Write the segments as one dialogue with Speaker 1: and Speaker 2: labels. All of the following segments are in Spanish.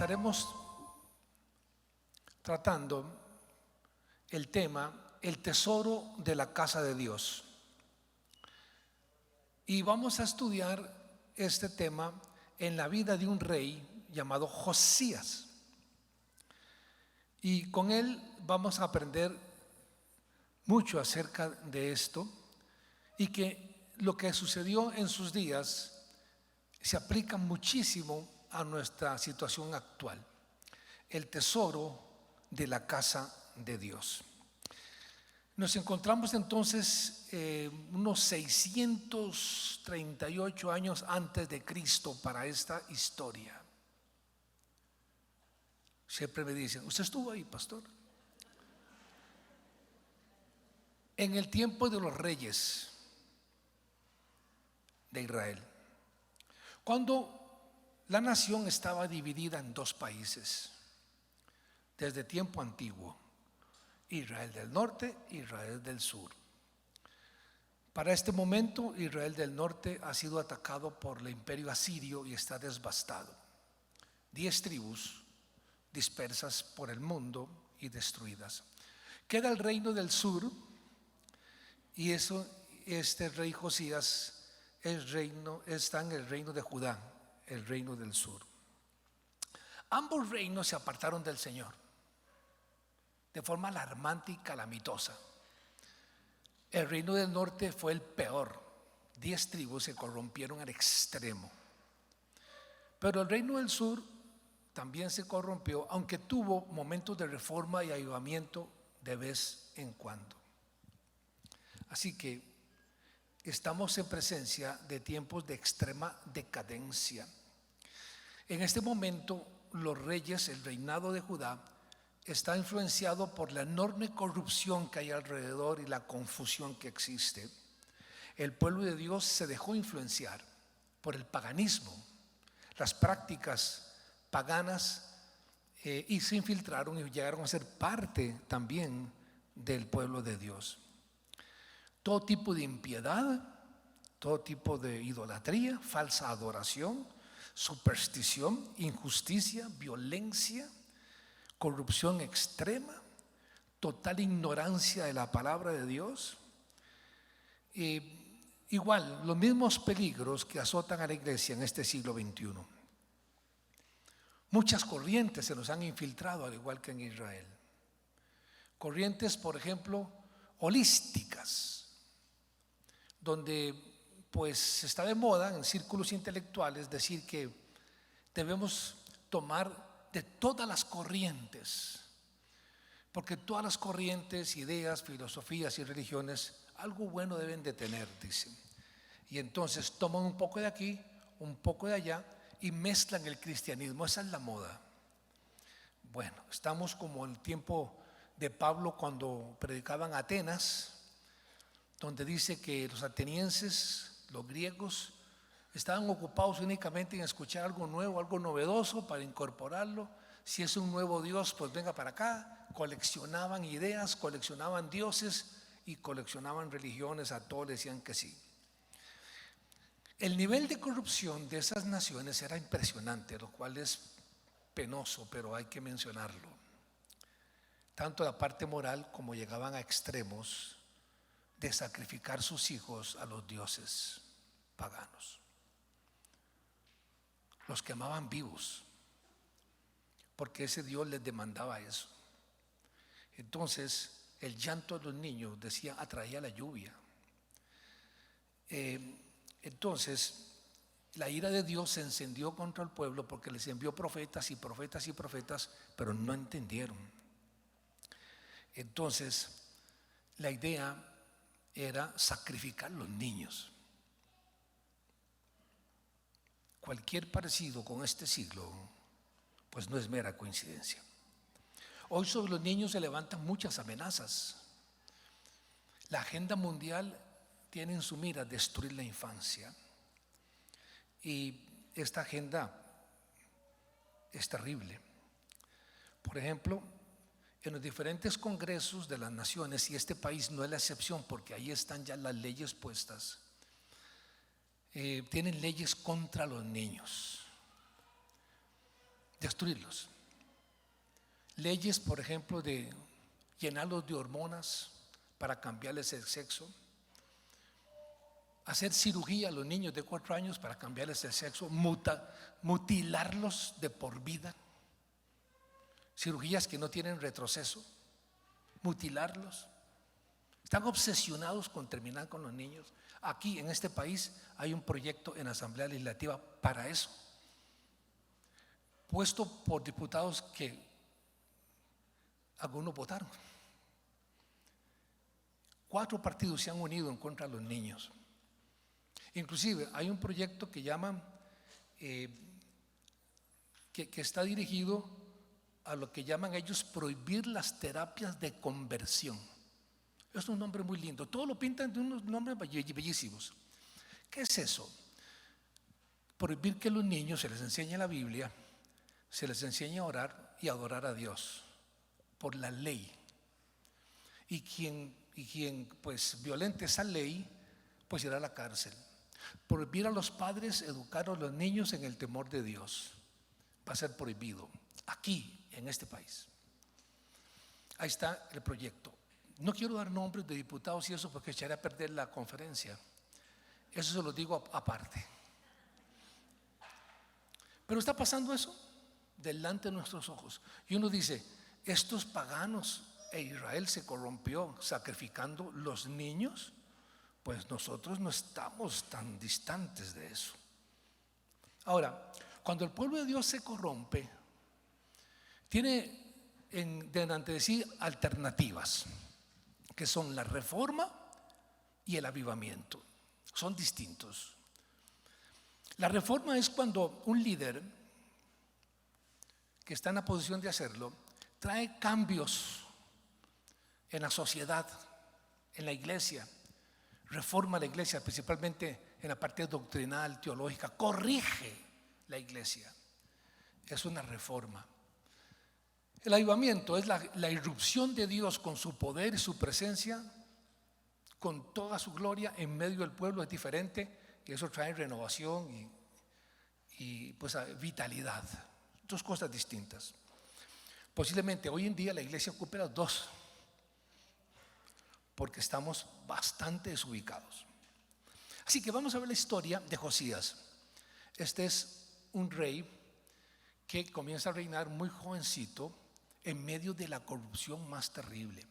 Speaker 1: estaremos tratando el tema, el tesoro de la casa de Dios. Y vamos a estudiar este tema en la vida de un rey llamado Josías. Y con él vamos a aprender mucho acerca de esto y que lo que sucedió en sus días se aplica muchísimo a nuestra situación actual. El tesoro de la casa de Dios. Nos encontramos entonces unos 638 años antes de Cristo para esta historia. Siempre me dicen, ¿usted estuvo ahí, pastor? En el tiempo de los reyes de Israel, cuando la nación estaba dividida en dos países, desde tiempo antiguo, Israel del norte, Israel del sur. Para este momento, Israel del norte ha sido atacado por el imperio asirio y está devastado. 10 tribus dispersas por el mundo y destruidas. Queda el reino del sur, y este rey Josías está en el reino de Judá, el reino del sur. Ambos reinos se apartaron del Señor de forma alarmante y calamitosa. El reino del norte fue el peor. 10 tribus se corrompieron al extremo. Pero el reino del sur también se corrompió, aunque tuvo momentos de reforma y avivamiento de vez en cuando. Así que estamos en presencia de tiempos de extrema decadencia. En este momento, los reyes, el reinado de Judá, está influenciado por la enorme corrupción que hay alrededor y la confusión que existe. El pueblo de Dios se dejó influenciar por el paganismo, las prácticas paganas, y se infiltraron y llegaron a ser parte también del pueblo de Dios. Todo tipo de impiedad, todo tipo de idolatría, falsa adoración, superstición, injusticia, violencia, corrupción extrema, total ignorancia de la palabra de Dios. Igual, los mismos peligros que azotan a la iglesia en este siglo XXI. Muchas corrientes se nos han infiltrado, al igual que en Israel. Corrientes, por ejemplo, holísticas, donde pues está de moda en círculos intelectuales decir que debemos tomar de todas las corrientes, porque todas las corrientes, ideas, filosofías y religiones algo bueno deben de tener, dicen. Y entonces toman un poco de aquí, un poco de allá y mezclan el cristianismo. Esa es la moda. Bueno, estamos como en el tiempo de Pablo cuando predicaban Atenas, donde dice que los atenienses, los griegos, estaban ocupados únicamente en escuchar algo nuevo, algo novedoso para incorporarlo. Si es un nuevo Dios, pues venga para acá. Coleccionaban ideas, coleccionaban dioses y coleccionaban religiones. A todos le decían que sí. El nivel de corrupción de esas naciones era impresionante, lo cual es penoso, pero hay que mencionarlo. Tanto la parte moral como llegaban a extremos de sacrificar sus hijos a los dioses paganos. Los quemaban vivos, porque ese Dios les demandaba eso. Entonces, el llanto de los niños, decía, atraía la lluvia. Entonces, la ira de Dios se encendió contra el pueblo porque les envió profetas y profetas y profetas, pero no entendieron. Entonces, la idea era sacrificar los niños. Cualquier parecido con este siglo, pues no es mera coincidencia. Hoy sobre los niños se levantan muchas amenazas. La agenda mundial tiene en su mira destruir la infancia. Y esta agenda es terrible. Por ejemplo, en los diferentes congresos de las naciones, y este país no es la excepción porque ahí están ya las leyes puestas, tienen leyes contra los niños. destruirlos. Leyes, por ejemplo, de llenarlos de hormonas para cambiarles el sexo. Hacer cirugía a los niños de 4 años para cambiarles el sexo. Mutilarlos de por vida. Cirugías que no tienen retroceso. Mutilarlos. Están obsesionados con terminar con los niños. Aquí en este país hay un proyecto en la Asamblea Legislativa para eso, puesto por diputados que algunos votaron. 4 partidos se han unido en contra de los niños. Inclusive hay un proyecto que llaman que está dirigido a lo que llaman ellos prohibir las terapias de conversión. Es un nombre muy lindo. Todos lo pintan de unos nombres bellísimos. ¿Qué es eso? Prohibir que los niños se les enseñe la Biblia, se les enseñe a orar y adorar a Dios por la ley. Y quien pues violente esa ley, pues irá a la cárcel. Prohibir a los padres educar a los niños en el temor de Dios. Va a ser prohibido aquí, en este país. Ahí está el proyecto. No quiero dar nombres de diputados y eso porque echaré a perder la conferencia. Eso se lo digo aparte. Pero está pasando eso delante de nuestros ojos. Y uno dice, estos paganos e Israel se corrompió sacrificando los niños. Pues nosotros no estamos tan distantes de eso. Ahora, cuando el pueblo de Dios se corrompe, tiene delante de sí alternativas, que son la reforma y el avivamiento. Son distintos. La reforma es cuando un líder que está en la posición de hacerlo trae cambios en la sociedad, en la iglesia, reforma la iglesia, principalmente en la parte doctrinal, teológica, corrige la iglesia. Es una reforma. El avivamiento es la irrupción de Dios con su poder y su presencia, con toda su gloria en medio del pueblo. Es diferente y eso trae renovación y pues vitalidad. 2 cosas distintas. Posiblemente hoy en día la iglesia ocupe las 2 porque estamos bastante desubicados. Así que vamos a ver la historia de Josías. Este es un rey que comienza a reinar muy jovencito en medio de la corrupción más terrible.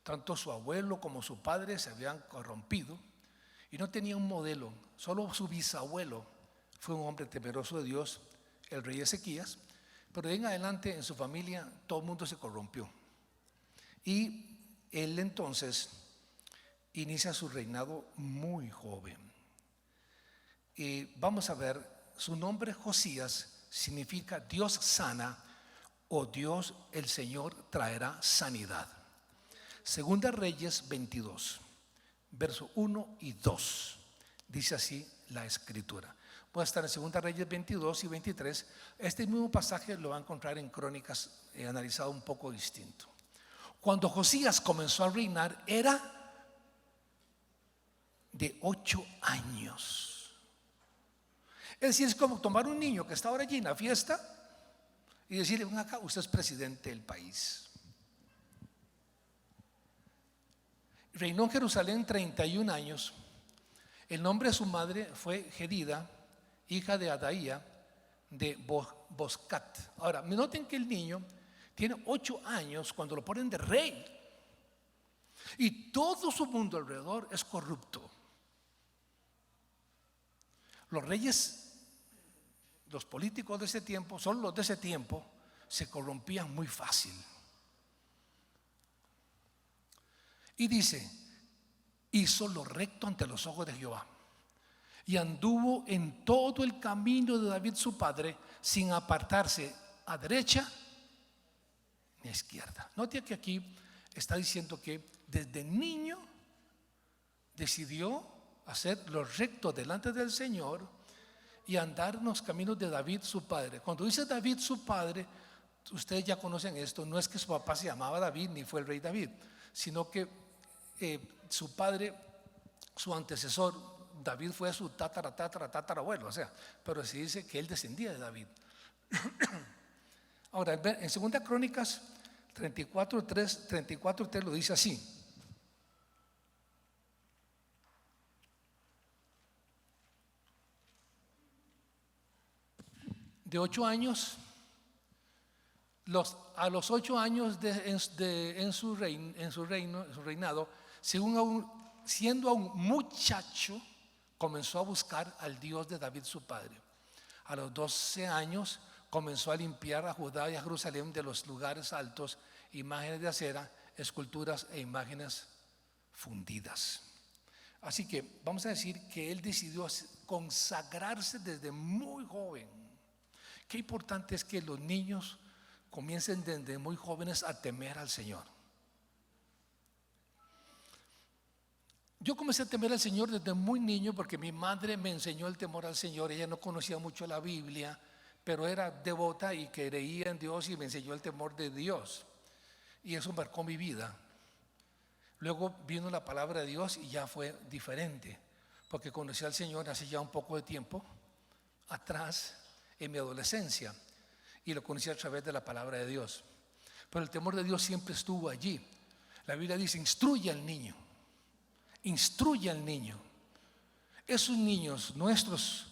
Speaker 1: Tanto su abuelo como su padre se habían corrompido y no tenía un modelo. Solo su bisabuelo fue un hombre temeroso de Dios, el rey Ezequías, pero de ahí en adelante en su familia todo el mundo se corrompió. Y él entonces inicia su reinado muy joven. Y vamos a ver, su nombre Josías significa Dios sana o Dios el Señor traerá sanidad. Segunda Reyes 22, verso 1 y 2. Dice así la escritura. Voy a estar en Segunda Reyes 22 y 23. Este mismo pasaje lo va a encontrar en Crónicas, analizado un poco distinto. Cuando Josías comenzó a reinar era de 8 años. Es decir, es como tomar un niño que está ahora allí en la fiesta y decirle, ven acá, usted es presidente del país. Reinó en Jerusalén 31 años. El nombre de su madre fue Gedida, hija de Adaía de Boscat. Ahora, noten que el niño tiene 8 años cuando lo ponen de rey. Y todo su mundo alrededor es corrupto. Los reyes, los políticos de ese tiempo, solo los de ese tiempo, se corrompían muy fácil. Y dice, hizo lo recto ante los ojos de Jehová y anduvo en todo el camino de David su padre sin apartarse a derecha ni a izquierda. Note que aquí está diciendo que desde niño decidió hacer lo recto delante del Señor y andar en los caminos de David su padre. Cuando dice David su padre, ustedes ya conocen esto, no es que su papá se llamaba David ni fue el rey David, sino que su padre, su antecesor David, fue su tatarabuelo, o sea, pero se dice que él descendía de David. Ahora, en 2 Crónicas 34:3 lo dice así: de 8 años, a los 8 años en su reinado, siendo aún muchacho, comenzó a buscar al Dios de David su padre. A los 12 años comenzó a limpiar a Judá y a Jerusalén de los lugares altos, imágenes de acera, esculturas e imágenes fundidas. Así que vamos a decir que él decidió consagrarse desde muy joven. Qué importante es que los niños comiencen desde muy jóvenes a temer al Señor. Yo comencé a temer al Señor desde muy niño porque mi madre me enseñó el temor al Señor. Ella no conocía mucho la Biblia, pero era devota y creía en Dios y me enseñó el temor de Dios. Y eso marcó mi vida. Luego vino la palabra de Dios y ya fue diferente, porque conocí al Señor hace ya un poco de tiempo atrás, en mi adolescencia, y lo conocí a través de la palabra de Dios. Pero el temor de Dios siempre estuvo allí. La Biblia dice: instruye al niño, instruye al niño. Esos niños nuestros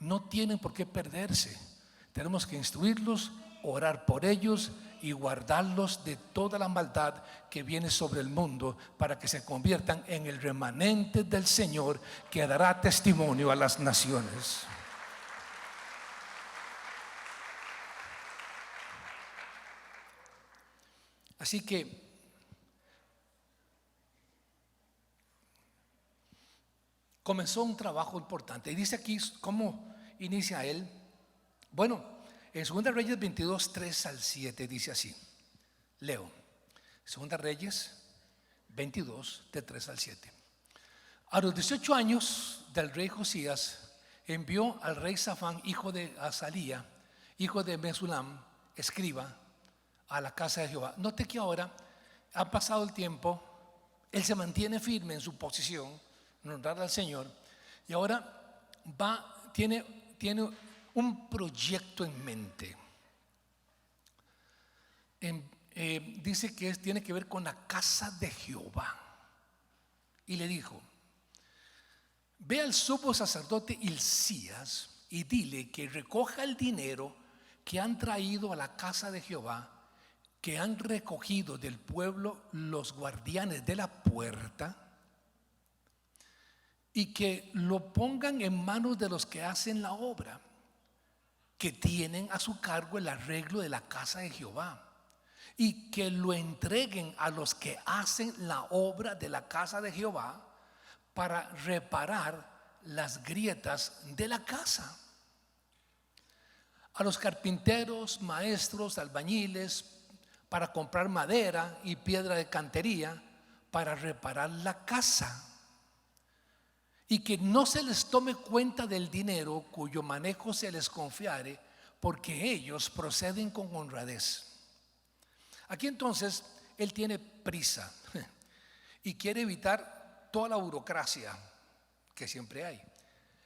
Speaker 1: no tienen por qué perderse. Tenemos que instruirlos, orar por ellos y guardarlos de toda la maldad que viene sobre el mundo, para que se conviertan en el remanente del Señor que dará testimonio a las naciones. Así que comenzó un trabajo importante. Y dice aquí cómo inicia él. Bueno, en 2 Reyes 22, 3 al 7 dice así. Leo 2 Reyes 22, de 3 al 7. A los 18 años del rey Josías, envió al rey Safán, hijo de Azalía, hijo de Mesulam, escriba, a la casa de Jehová. Note que ahora ha pasado el tiempo, él se mantiene firme en su posición, en honrar al Señor, y ahora tiene un proyecto en mente. Dice que tiene que ver con la casa de Jehová. Y le dijo: ve al sumo sacerdote Hilcías y dile que recoja el dinero que han traído a la casa de Jehová, que han recogido del pueblo los guardianes de la puerta, y que lo pongan en manos de los que hacen la obra, que tienen a su cargo el arreglo de la casa de Jehová, y que lo entreguen a los que hacen la obra de la casa de Jehová para reparar las grietas de la casa. A los carpinteros, maestros, albañiles, para comprar madera y piedra de cantería para reparar la casa, y que no se les tome cuenta del dinero cuyo manejo se les confiare, porque ellos proceden con honradez. Aquí entonces él tiene prisa y quiere evitar toda la burocracia que siempre hay.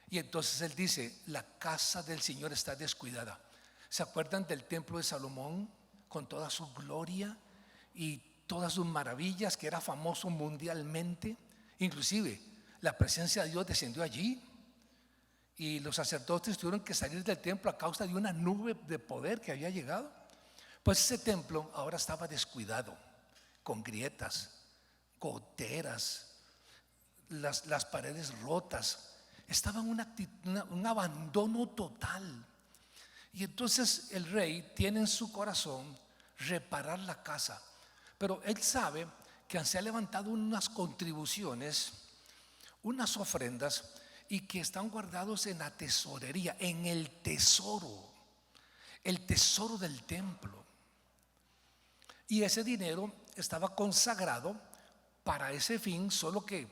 Speaker 1: Y entonces él dice: la casa del Señor está descuidada. ¿Se acuerdan del templo de Salomón con toda su gloria y todas sus maravillas, que era famoso mundialmente? Inclusive la presencia de Dios descendió allí y los sacerdotes tuvieron que salir del templo a causa de una nube de poder que había llegado. Pues ese templo ahora estaba descuidado, con grietas, goteras, las paredes rotas. Estaba en un abandono total. Y entonces el rey tiene en su corazón reparar la casa, pero él sabe que se han levantado unas contribuciones, unas ofrendas, y que están guardados en la tesorería, en el tesoro del templo. Y ese dinero estaba consagrado para ese fin, solo que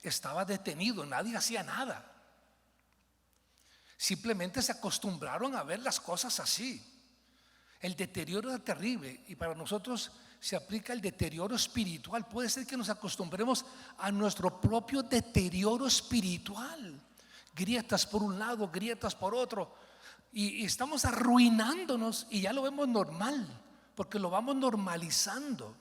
Speaker 1: estaba detenido, nadie hacía nada. Simplemente se acostumbraron a ver las cosas así. El deterioro era terrible, y para nosotros se aplica el deterioro espiritual. Puede ser que nos acostumbremos a nuestro propio deterioro espiritual. Grietas por un lado, grietas por otro. y estamos arruinándonos y ya lo vemos normal, porque lo vamos normalizando.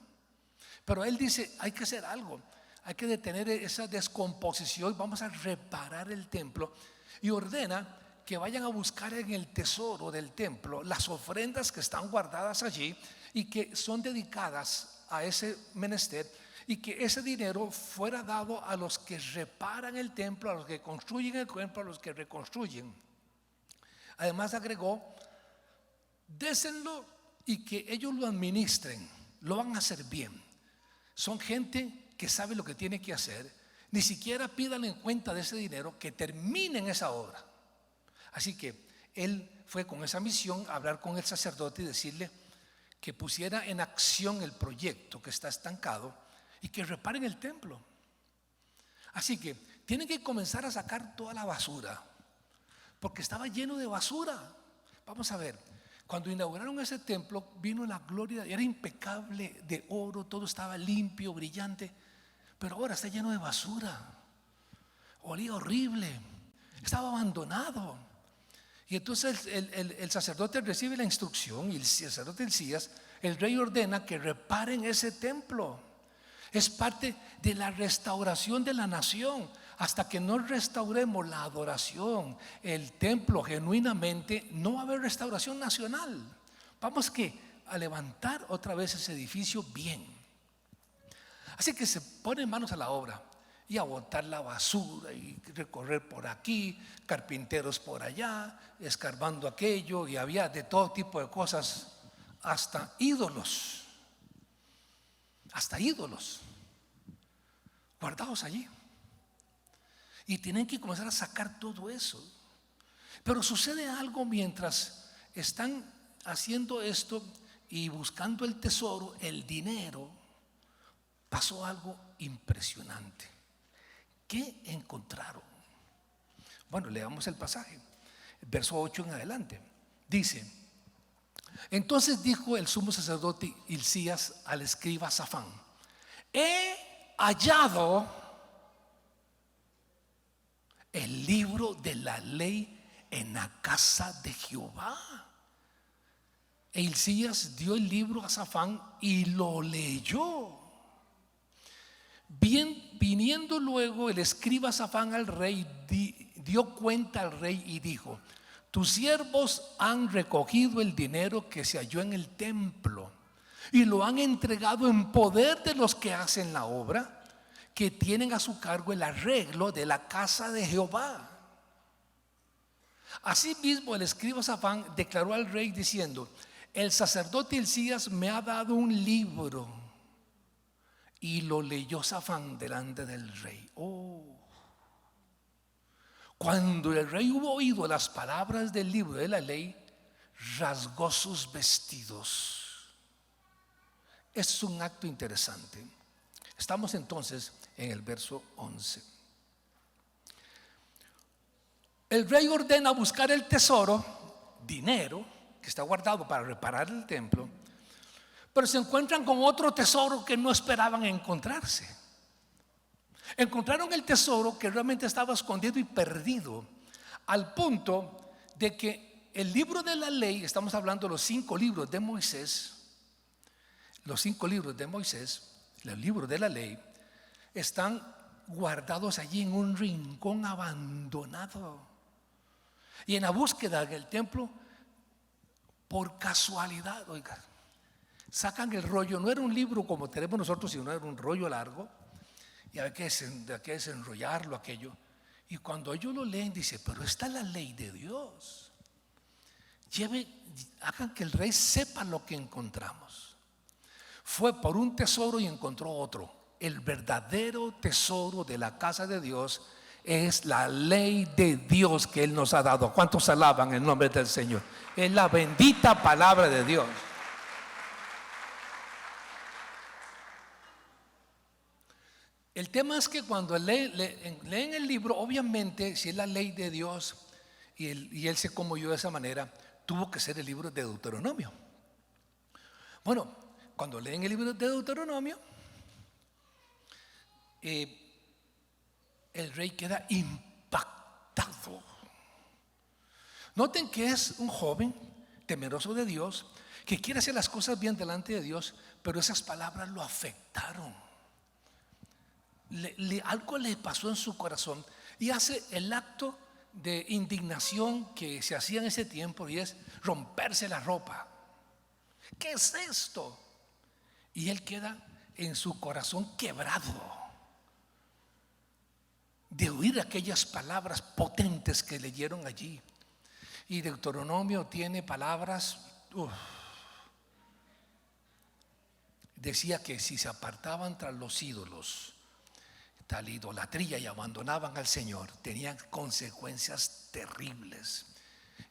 Speaker 1: Pero él dice, hay que hacer algo, hay que detener esa descomposición, vamos a reparar el templo, y ordena que vayan a buscar en el tesoro del templo las ofrendas que están guardadas allí y que son dedicadas a ese menester, y que ese dinero fuera dado a los que reparan el templo, a los que construyen el templo, a los que reconstruyen. Además agregó, désenlo y que ellos lo administren, lo van a hacer bien. Son gente que sabe lo que tiene que hacer. Ni siquiera pidan en cuenta de ese dinero, que terminen esa obra. Así que él fue con esa misión a hablar con el sacerdote y decirle que pusiera en acción el proyecto que está estancado y que reparen el templo. Así que tienen que comenzar a sacar toda la basura, porque estaba lleno de basura. Vamos a ver, cuando inauguraron ese templo vino la gloria, era impecable de oro, todo estaba limpio, brillante, pero ahora está lleno de basura, olía horrible, estaba abandonado. Y entonces el sacerdote recibe la instrucción, y el sacerdote Hilcías, el rey ordena que reparen ese templo. Es parte de la restauración de la nación. Hasta que no restauremos la adoración, el templo genuinamente, no va a haber restauración nacional. Vamos a levantar otra vez ese edificio bien. Así que se ponen manos a la obra y a botar la basura y recorrer por aquí, carpinteros por allá, escarbando aquello, y había de todo tipo de cosas, hasta ídolos guardados allí. Y tienen que comenzar a sacar todo eso. Pero sucede algo mientras están haciendo esto y buscando el tesoro, el dinero. Pasó algo impresionante. ¿Qué encontraron? Bueno, leamos el pasaje, verso 8 en adelante. Dice: entonces dijo el sumo sacerdote Hilcías al escriba Safán: he hallado el libro de la ley en la casa de Jehová. E Hilcías dio el libro a Safán y lo leyó. Bien, viniendo luego el escriba Safán al rey, dio cuenta al rey y dijo: tus siervos han recogido el dinero que se halló en el templo y lo han entregado en poder de los que hacen la obra, que tienen a su cargo el arreglo de la casa de Jehová. Asimismo el escriba Safán declaró al rey diciendo: el sacerdote Hilcías me ha dado un libro. Y lo leyó Safán delante del rey. Cuando el rey hubo oído las palabras del libro de la ley, rasgó sus vestidos. Es un acto interesante. Estamos entonces en el verso 11. El rey ordena buscar el tesoro, dinero, que está guardado para reparar el templo, pero se encuentran con otro tesoro que no esperaban encontrarse. Encontraron el tesoro que realmente estaba escondido y perdido, al punto de que el libro de la ley, estamos hablando de los 5 libros de Moisés, los 5 libros de Moisés, los libros de la ley, están guardados allí en un rincón abandonado. Y en la búsqueda del templo, por casualidad, oiga, sacan el rollo. No era un libro como tenemos nosotros, sino era un rollo largo, y había que desenrollarlo aquello. Y cuando ellos lo leen, dice: pero esta es la ley de Dios. Hagan que el rey sepa lo que encontramos. Fue por un tesoro y encontró otro. El verdadero tesoro de la casa de Dios es la ley de Dios que Él nos ha dado. ¿Cuántos alaban el nombre del Señor? Es la bendita palabra de Dios. El tema es que cuando leen el libro, obviamente, si es la ley de Dios y él se conmovió de esa manera, tuvo que ser el libro de Deuteronomio. Bueno, cuando leen el libro de Deuteronomio, el rey queda impactado. Noten que es un joven temeroso de Dios, que quiere hacer las cosas bien delante de Dios, pero esas palabras lo afectaron. Algo le pasó en su corazón y hace el acto de indignación que se hacía en ese tiempo, y es romperse la ropa. ¿Qué es esto? Y él queda en su corazón quebrado de oír aquellas palabras potentes que leyeron allí. Y Deuteronomio tiene palabras, decía que si se apartaban tras los ídolos, tal idolatría, y abandonaban al Señor, tenían consecuencias terribles.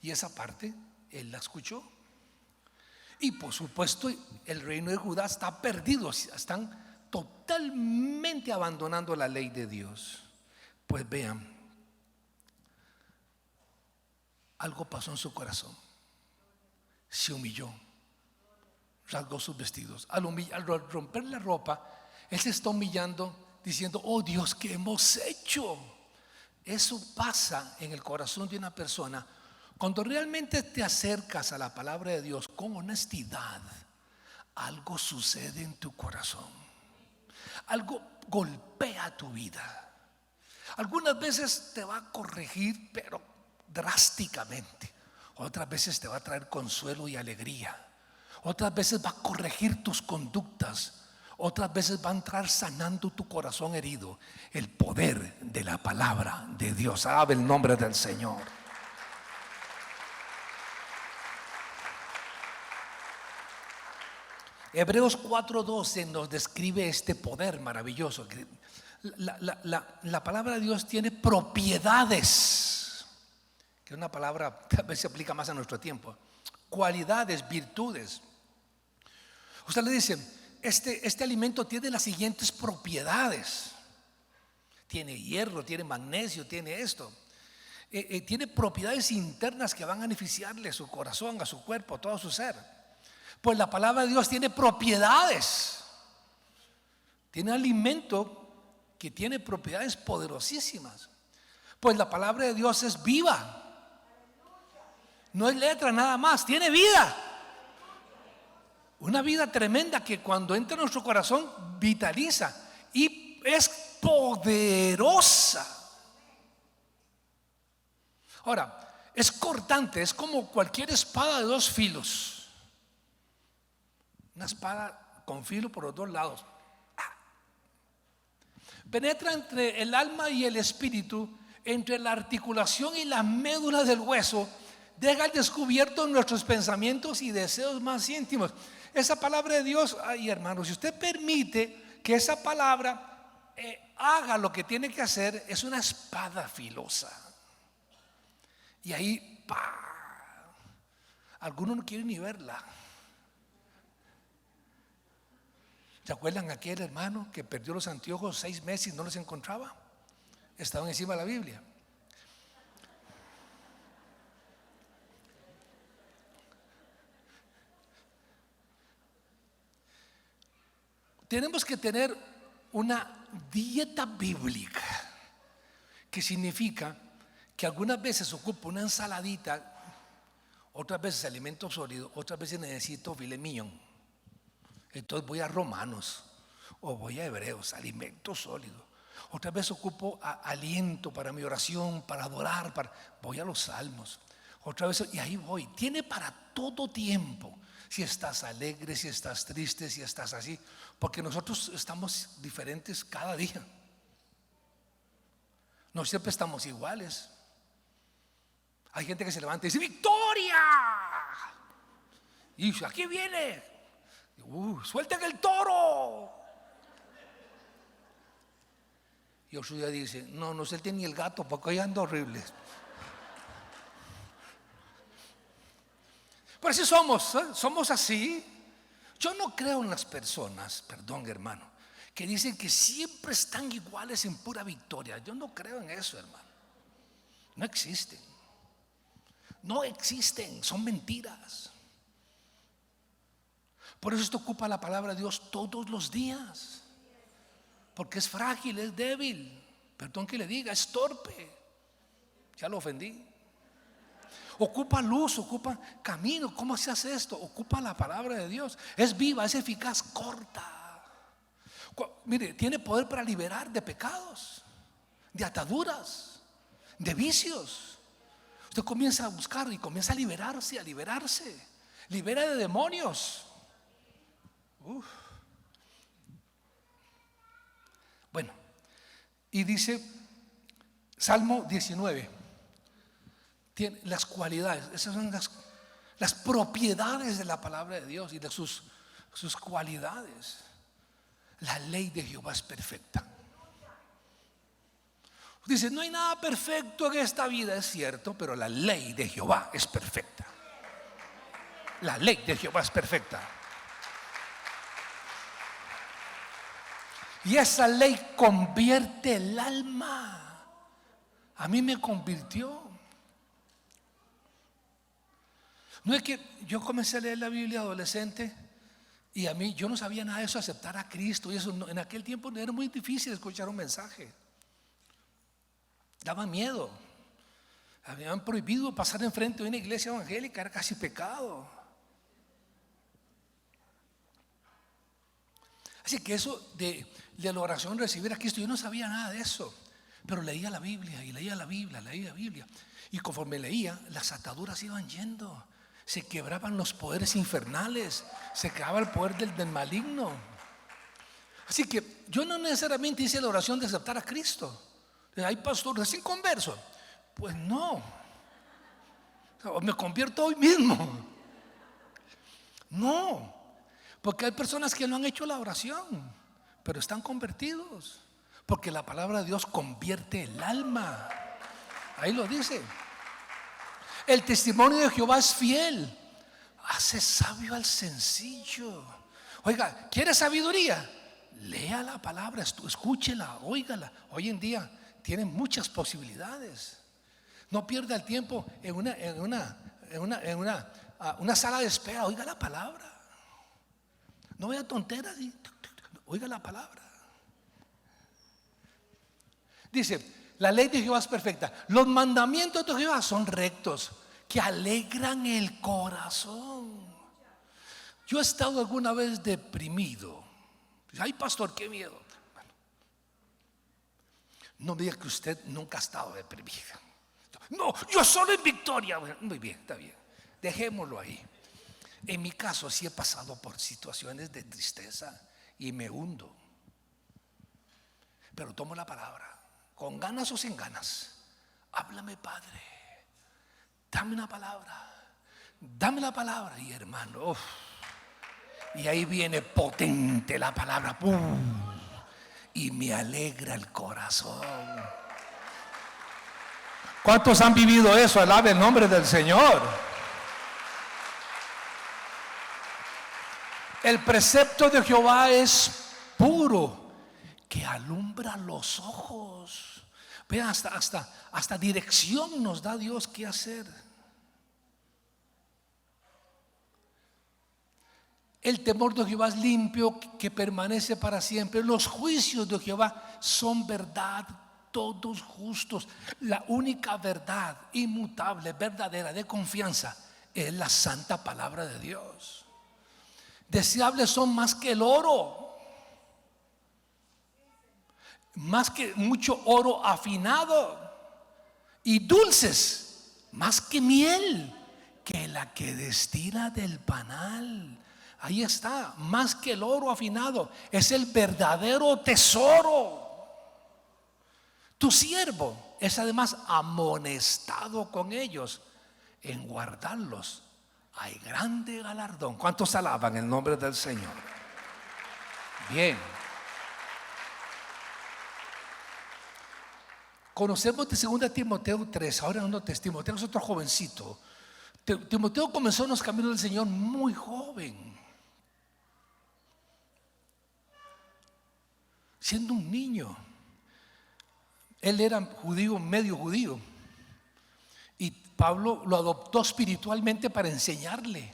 Speaker 1: Y esa parte él la escuchó. Y por supuesto el reino de Judá está perdido, están totalmente abandonando la ley de Dios. Pues vean, algo pasó en su corazón. Se humilló, rasgó sus vestidos. Al romper la ropa, él se está humillando, diciendo: oh Dios, ¿qué hemos hecho? Eso pasa en el corazón de una persona cuando realmente te acercas a la palabra de Dios con honestidad. Algo sucede en tu corazón, algo golpea tu vida. Algunas veces te va a corregir, pero drásticamente. Otras veces te va a traer consuelo y alegría. Otras veces va a corregir tus conductas. Otras veces va a entrar sanando tu corazón herido. El poder de la palabra de Dios. Alabe el nombre del Señor. Hebreos 4:12 nos describe este poder maravilloso. La palabra de Dios tiene propiedades, que es una palabra que a veces se aplica más a nuestro tiempo. Cualidades, virtudes. Usted le dice: este alimento tiene las siguientes propiedades. Tiene hierro, tiene magnesio, tiene esto. Tiene propiedades internas que van a beneficiarle a su corazón, a su cuerpo, a todo su ser. Pues la palabra de Dios tiene propiedades. Tiene alimento que tiene propiedades poderosísimas. Pues la palabra de Dios es viva. No es letra nada más, tiene vida. Una vida tremenda que cuando entra en nuestro corazón vitaliza y es poderosa. Ahora, es cortante, es como cualquier espada de dos filos. Una espada con filo por los dos lados. Penetra entre el alma y el espíritu, entre la articulación y la médula del hueso. Deja al descubierto nuestros pensamientos y deseos más íntimos. Esa palabra de Dios, ay hermanos, si usted permite que esa palabra haga lo que tiene que hacer, es una espada filosa. Y ahí, algunos no quieren ni verla. ¿Se acuerdan aquel hermano que perdió los anteojos 6 meses y no los encontraba? Estaban encima de la Biblia. Tenemos que tener una dieta bíblica, que significa que algunas veces ocupo una ensaladita, otras veces alimento sólido, otras veces necesito filet mignon. Entonces voy a Romanos o voy a Hebreos, alimento sólido. Otra vez ocupo aliento para mi oración, para adorar, voy a los salmos. Otra vez, y ahí voy. Tiene para todo tiempo. Si estás alegre, si estás triste, si estás así. Porque nosotros estamos diferentes cada día. No siempre estamos iguales. Hay gente que se levanta y dice: ¡victoria! Y dice: aquí viene. ¡suelten el toro! Y otro día dice: no suelten ni el gato porque hoy ando horribles. Pero así somos así. Yo no creo en las personas, perdón hermano, que dicen que siempre están iguales en pura victoria. Yo no creo en eso, hermano. No existen. No existen, son mentiras. Por eso usted ocupa la palabra de Dios todos los días, porque es frágil, es débil. Perdón que le diga, es torpe. Ya lo ofendí. Ocupa luz, ocupa camino. ¿Cómo se hace esto? Ocupa la palabra de Dios. Es viva, es eficaz, corta. Mire, tiene poder para liberar de pecados, de ataduras, de vicios. Usted comienza a buscar y comienza a liberarse, a liberarse. Libera de demonios. Bueno, y dice Salmo 19, tiene las cualidades, esas son las propiedades de la palabra de Dios y de sus cualidades. La ley de Jehová es perfecta. Dice, no hay nada perfecto en esta vida, es cierto, pero la ley de Jehová es perfecta. La ley de Jehová es perfecta. Y esa ley convierte el alma. A mí me convirtió. No es que yo comencé a leer la Biblia adolescente y a mí yo no sabía nada de eso, aceptar a Cristo y eso. En aquel tiempo era muy difícil escuchar un mensaje. Daba miedo. Habían prohibido pasar enfrente de una iglesia evangélica, era casi pecado. Así que eso de la oración, recibir a Cristo, yo no sabía nada de eso. Pero leía la Biblia y leía la Biblia. Y conforme leía, las ataduras iban yendo. Se quebraban los poderes infernales, se quebraba el poder del maligno. Así que yo no necesariamente hice la oración de aceptar a Cristo. Hay pastores recién converso. Pues no. Me convierto hoy mismo. No. Porque hay personas que no han hecho la oración, pero están convertidos. Porque la palabra de Dios convierte el alma. Ahí lo dice. El testimonio de Jehová es fiel, hace sabio al sencillo. Oiga, ¿quiere sabiduría? Lea la palabra, escúchela, óigala. Hoy en día tiene muchas posibilidades. No pierda el tiempo en una sala de espera. Oiga la palabra. No vea tonteras. Oiga la palabra. Dice, la ley de Jehová es perfecta. Los mandamientos de Jehová son rectos, que alegran el corazón. Yo he estado alguna vez deprimido. Ay, pastor, qué miedo. Bueno, no me diga que usted nunca ha estado deprimido. No, yo solo en victoria. Bueno, muy bien, está bien. Dejémoslo ahí. En mi caso sí he pasado por situaciones de tristeza y me hundo. Pero tomo la palabra, con ganas o sin ganas. Háblame, Padre. Dame una palabra. Dame la palabra. Y hermano, y ahí viene potente la palabra. Y me alegra el corazón. ¿Cuántos han vivido eso? Alabe el nombre del Señor. El precepto de Jehová es puro, que alumbra los ojos. Vean, hasta dirección nos da Dios qué hacer. El temor de Jehová es limpio, que permanece para siempre. Los juicios de Jehová son verdad, todos justos. La única verdad inmutable, verdadera, de confianza, es la santa palabra de Dios. Deseables son más que el oro, más que mucho oro afinado, y dulces más que miel, que la que destila del panal. Ahí está, más que el oro afinado, es el verdadero tesoro. Tu siervo es además amonestado con ellos, en guardarlos hay grande galardón. ¿Cuántos alaban el nombre del Señor? Bien. Conocemos de 2 Timoteo 3. Ahora no, Timoteo es otro jovencito. Timoteo comenzó en los caminos del Señor muy joven, siendo un niño. Él era judío, medio judío, y Pablo lo adoptó espiritualmente para enseñarle.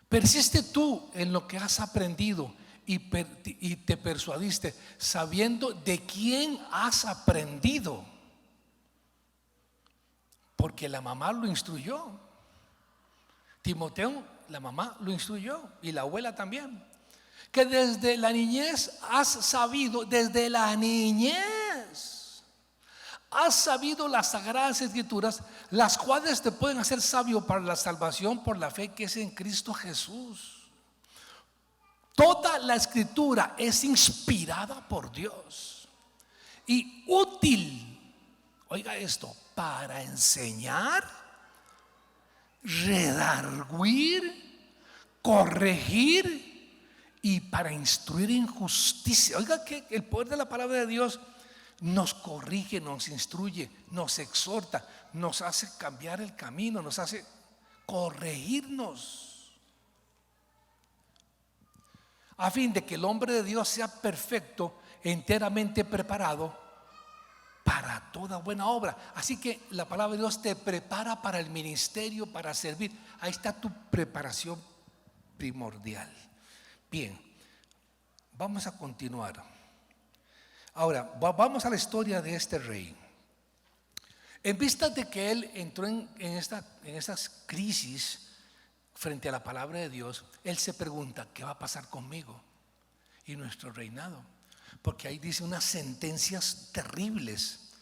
Speaker 1: Persiste tú en lo que has aprendido y te persuadiste, sabiendo de quién has aprendido. porque la mamá lo instruyó. Timoteo, la mamá lo instruyó y la abuela también. Que desde la niñez has sabido, desde la niñez has sabido las sagradas escrituras, las cuales te pueden hacer sabio para la salvación por la fe que es en Cristo Jesús. Toda la escritura es inspirada por Dios y útil, oiga esto, para enseñar, redarguir, corregir y para instruir en justicia. Oiga que el poder de la palabra de Dios nos corrige, nos instruye, nos exhorta, nos hace cambiar el camino, nos hace corregirnos, a fin de que el hombre de Dios sea perfecto, enteramente preparado para toda buena obra. Así que la palabra de Dios te prepara para el ministerio, para servir. Ahí está tu preparación primordial. Bien, vamos a continuar. Ahora, vamos a la historia de este rey. En vista de que él entró en estas crisis frente a la palabra de Dios, él se pregunta: ¿qué va a pasar conmigo y nuestro reinado? Porque ahí dice unas sentencias terribles.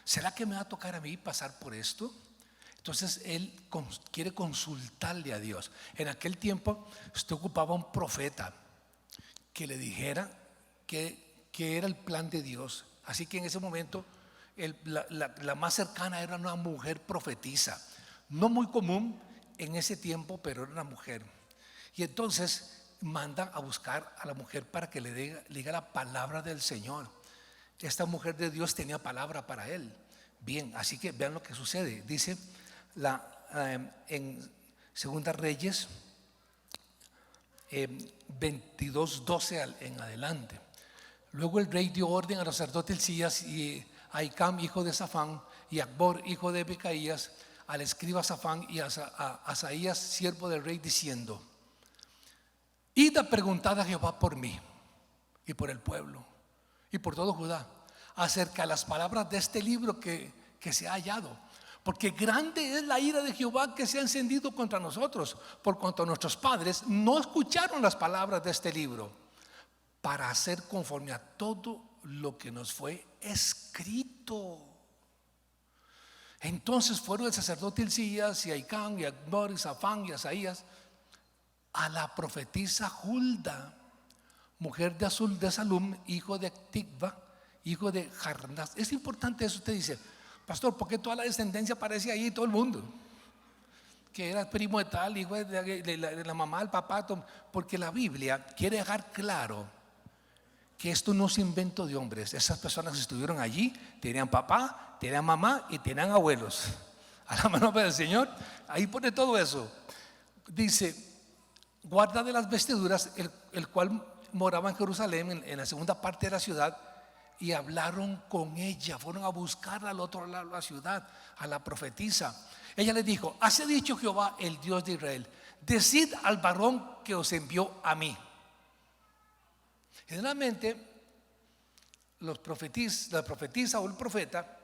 Speaker 1: ¿Será que me va a tocar a mí pasar por esto? Entonces él quiere consultarle a Dios. En aquel tiempo usted ocupaba un profeta que le dijera que era el plan de Dios. Así que en ese momento la más cercana era una mujer profetisa, no muy común en ese tiempo, pero era una mujer. Y entonces manda a buscar a la mujer para que le diga la palabra del Señor. Esta mujer de Dios tenía palabra para él. Bien, así que vean lo que sucede. Dice en Segunda Reyes 22:12 en adelante. Luego el rey dio orden a los sacerdotes Hilcías y a Ahicam, hijo de Safán, y a Acbor, hijo de Becaías, al escriba Safán y a Asaías, siervo del rey, diciendo: id a preguntar a Jehová por mí y por el pueblo y por todo Judá acerca de las palabras de este libro que se ha hallado, porque grande es la ira de Jehová que se ha encendido contra nosotros, por cuanto nuestros padres no escucharon las palabras de este libro, para hacer conforme a todo lo que nos fue escrito. Entonces fueron el sacerdote Hilcías y Ahicam y Acbor y Safán y Asaías a la profetisa Hulda, mujer de Salum, hijo de Ticva, hijo de Jarnás. Es importante eso. Usted dice: pastor, ¿por qué toda la descendencia aparece ahí, todo el mundo? Que era primo de tal, hijo de la mamá, del papá. Porque la Biblia quiere dejar claro que esto no es invento de hombres. Esas personas que estuvieron allí tenían papá, tenían mamá y tenían abuelos. A la mano del Señor, ahí pone todo eso. Dice: guarda de las vestiduras, el cual moraba en Jerusalén, en la segunda parte de la ciudad, y hablaron con ella. Fueron a buscarla al otro lado de la ciudad, a la profetisa. Ella le dijo: así ha dicho Jehová, el Dios de Israel: decid al varón que os envió a mí. Generalmente la profetisa o el profeta,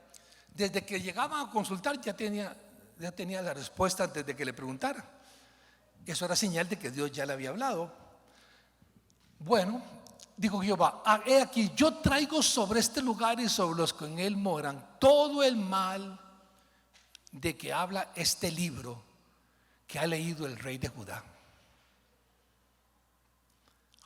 Speaker 1: desde que llegaban a consultar, ya tenía la respuesta antes de que le preguntara. Eso era señal de que Dios ya le había hablado. Bueno, dijo Jehová: he aquí, yo traigo sobre este lugar y sobre los que en él moran todo el mal de que habla este libro que ha leído el rey de Judá.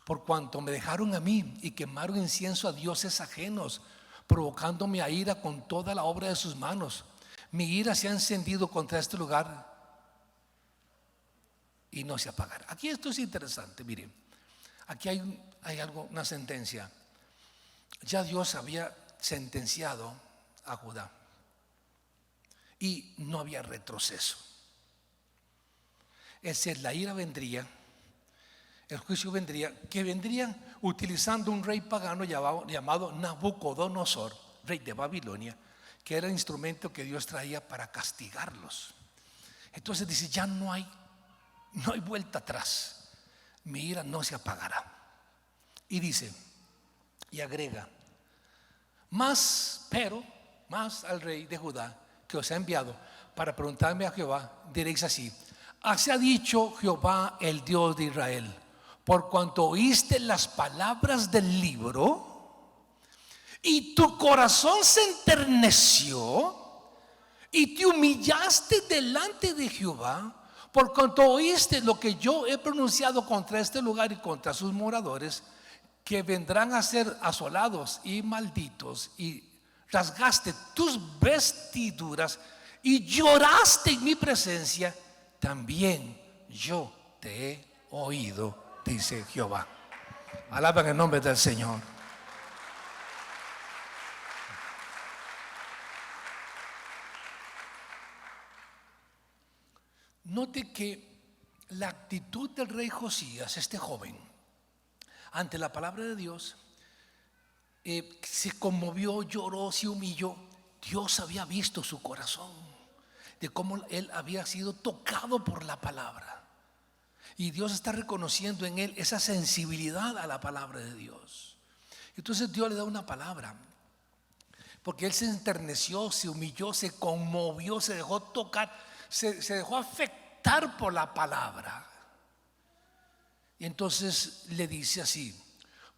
Speaker 1: Por cuanto me dejaron a mí y quemaron incienso a dioses ajenos, provocándome a ira con toda la obra de sus manos. Mi ira se ha encendido contra este lugar y no se apagará. Aquí esto es interesante, miren. Aquí hay algo, una sentencia. Ya Dios había sentenciado a Judá y no había retroceso. Es decir, la ira vendría, el juicio vendría, que vendrían utilizando un rey pagano llamado Nabucodonosor, rey de Babilonia, que era el instrumento que Dios traía para castigarlos. Entonces dice: ya no hay vuelta atrás, mi ira no se apagará. Y dice, y agrega: más al rey de Judá que os ha enviado para preguntarme a Jehová, diréis así: así ha dicho Jehová, el Dios de Israel, por cuanto oíste las palabras del libro y tu corazón se enterneció y te humillaste delante de Jehová, por cuanto oíste lo que yo he pronunciado contra este lugar y contra sus moradores, que vendrán a ser asolados y malditos, y rasgaste tus vestiduras y lloraste en mi presencia, también yo te he oído, dice Jehová. Alaban el nombre del Señor. Note que la actitud del rey Josías, este joven, ante la palabra de Dios, se conmovió, lloró, se humilló. Dios había visto su corazón, de cómo él había sido tocado por la palabra, y Dios está reconociendo en él esa sensibilidad a la palabra de Dios. Entonces Dios le da una palabra, porque él se enterneció, se humilló, se conmovió, se dejó tocar, se dejó afectar por la palabra. Y entonces le dice así: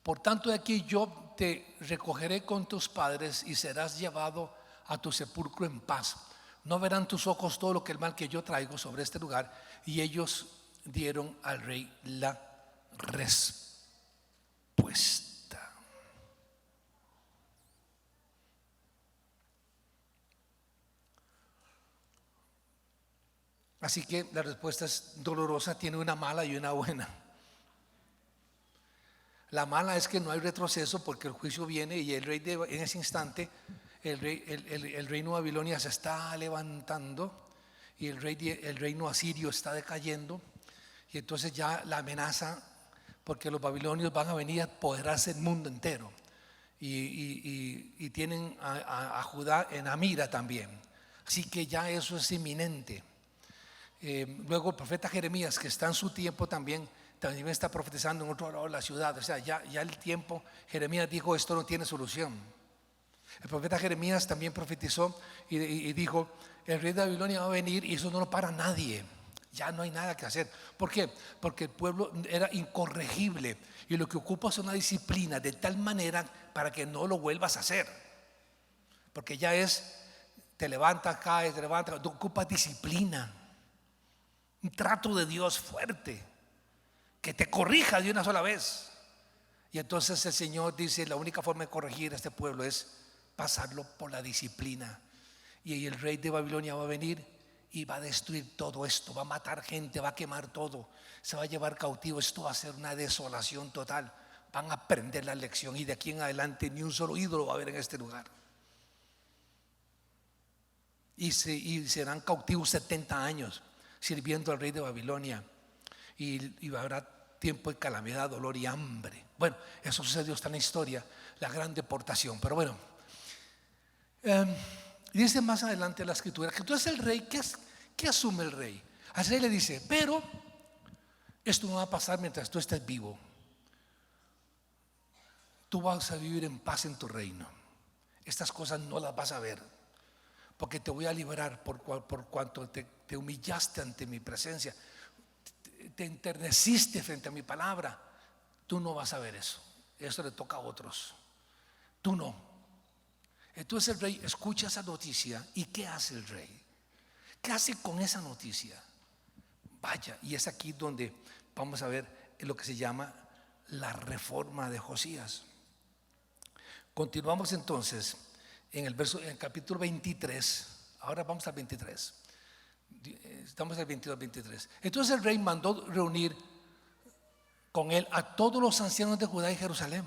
Speaker 1: por tanto, de aquí yo te recogeré con tus padres y serás llevado a tu sepulcro en paz. No verán tus ojos todo lo que el mal que yo traigo sobre este lugar. Y ellos dieron al rey la respuesta. Así que la respuesta es dolorosa, tiene una mala y una buena. La mala es que no hay retroceso, porque el juicio viene y el rey en ese instante, el reino de Babilonia se está levantando y el reino asirio está decayendo, y entonces ya la amenaza, porque los babilonios van a venir a apoderarse del mundo entero, y tienen a Judá en la mira también. Así que ya eso es inminente. Luego el profeta Jeremías, que está en su tiempo también está profetizando en otro lado de la ciudad. O sea, ya el tiempo, Jeremías dijo: esto no tiene solución. El profeta Jeremías también profetizó y dijo: el rey de Babilonia va a venir y eso no lo para nadie. Ya no hay nada que hacer. ¿Por qué? Porque el pueblo era incorregible, y lo que ocupa es una disciplina de tal manera para que no lo vuelvas a hacer. Porque ya te levantas, caes, te levantas, tú ocupas disciplina, un trato de Dios fuerte, que te corrija de una sola vez. Y entonces el Señor dice: la única forma de corregir a este pueblo es pasarlo por la disciplina. Y el rey de Babilonia va a venir y va a destruir todo esto, va a matar gente, va a quemar todo, se va a llevar cautivo. Esto va a ser una desolación total. Van a aprender la lección, y de aquí en adelante ni un solo ídolo va a haber en este lugar. Y serán cautivos 70 años sirviendo al rey de Babilonia, y habrá tiempo de calamidad, dolor y hambre. Bueno, eso sucedió, está en la historia, la gran deportación. Pero bueno, dice más adelante la escritura que entonces el rey, ¿qué asume el rey? Al rey le dice: pero esto no va a pasar mientras tú estés vivo. Tú vas a vivir en paz en tu reino. Estas cosas no las vas a ver, porque te voy a liberar por cuanto te humillaste ante mi presencia, te enterneciste frente a mi palabra. Tú no vas a ver eso. Eso le toca a otros, tú no. Entonces el rey escucha esa noticia. ¿Y qué hace el rey? ¿Qué hace con esa noticia? Vaya, y es aquí donde vamos a ver lo que se llama la reforma de Josías. Continuamos entonces en el capítulo 23. Ahora vamos al 23. Estamos en el 22, 23. Entonces el rey mandó reunir con él a todos los ancianos de Judá y Jerusalén.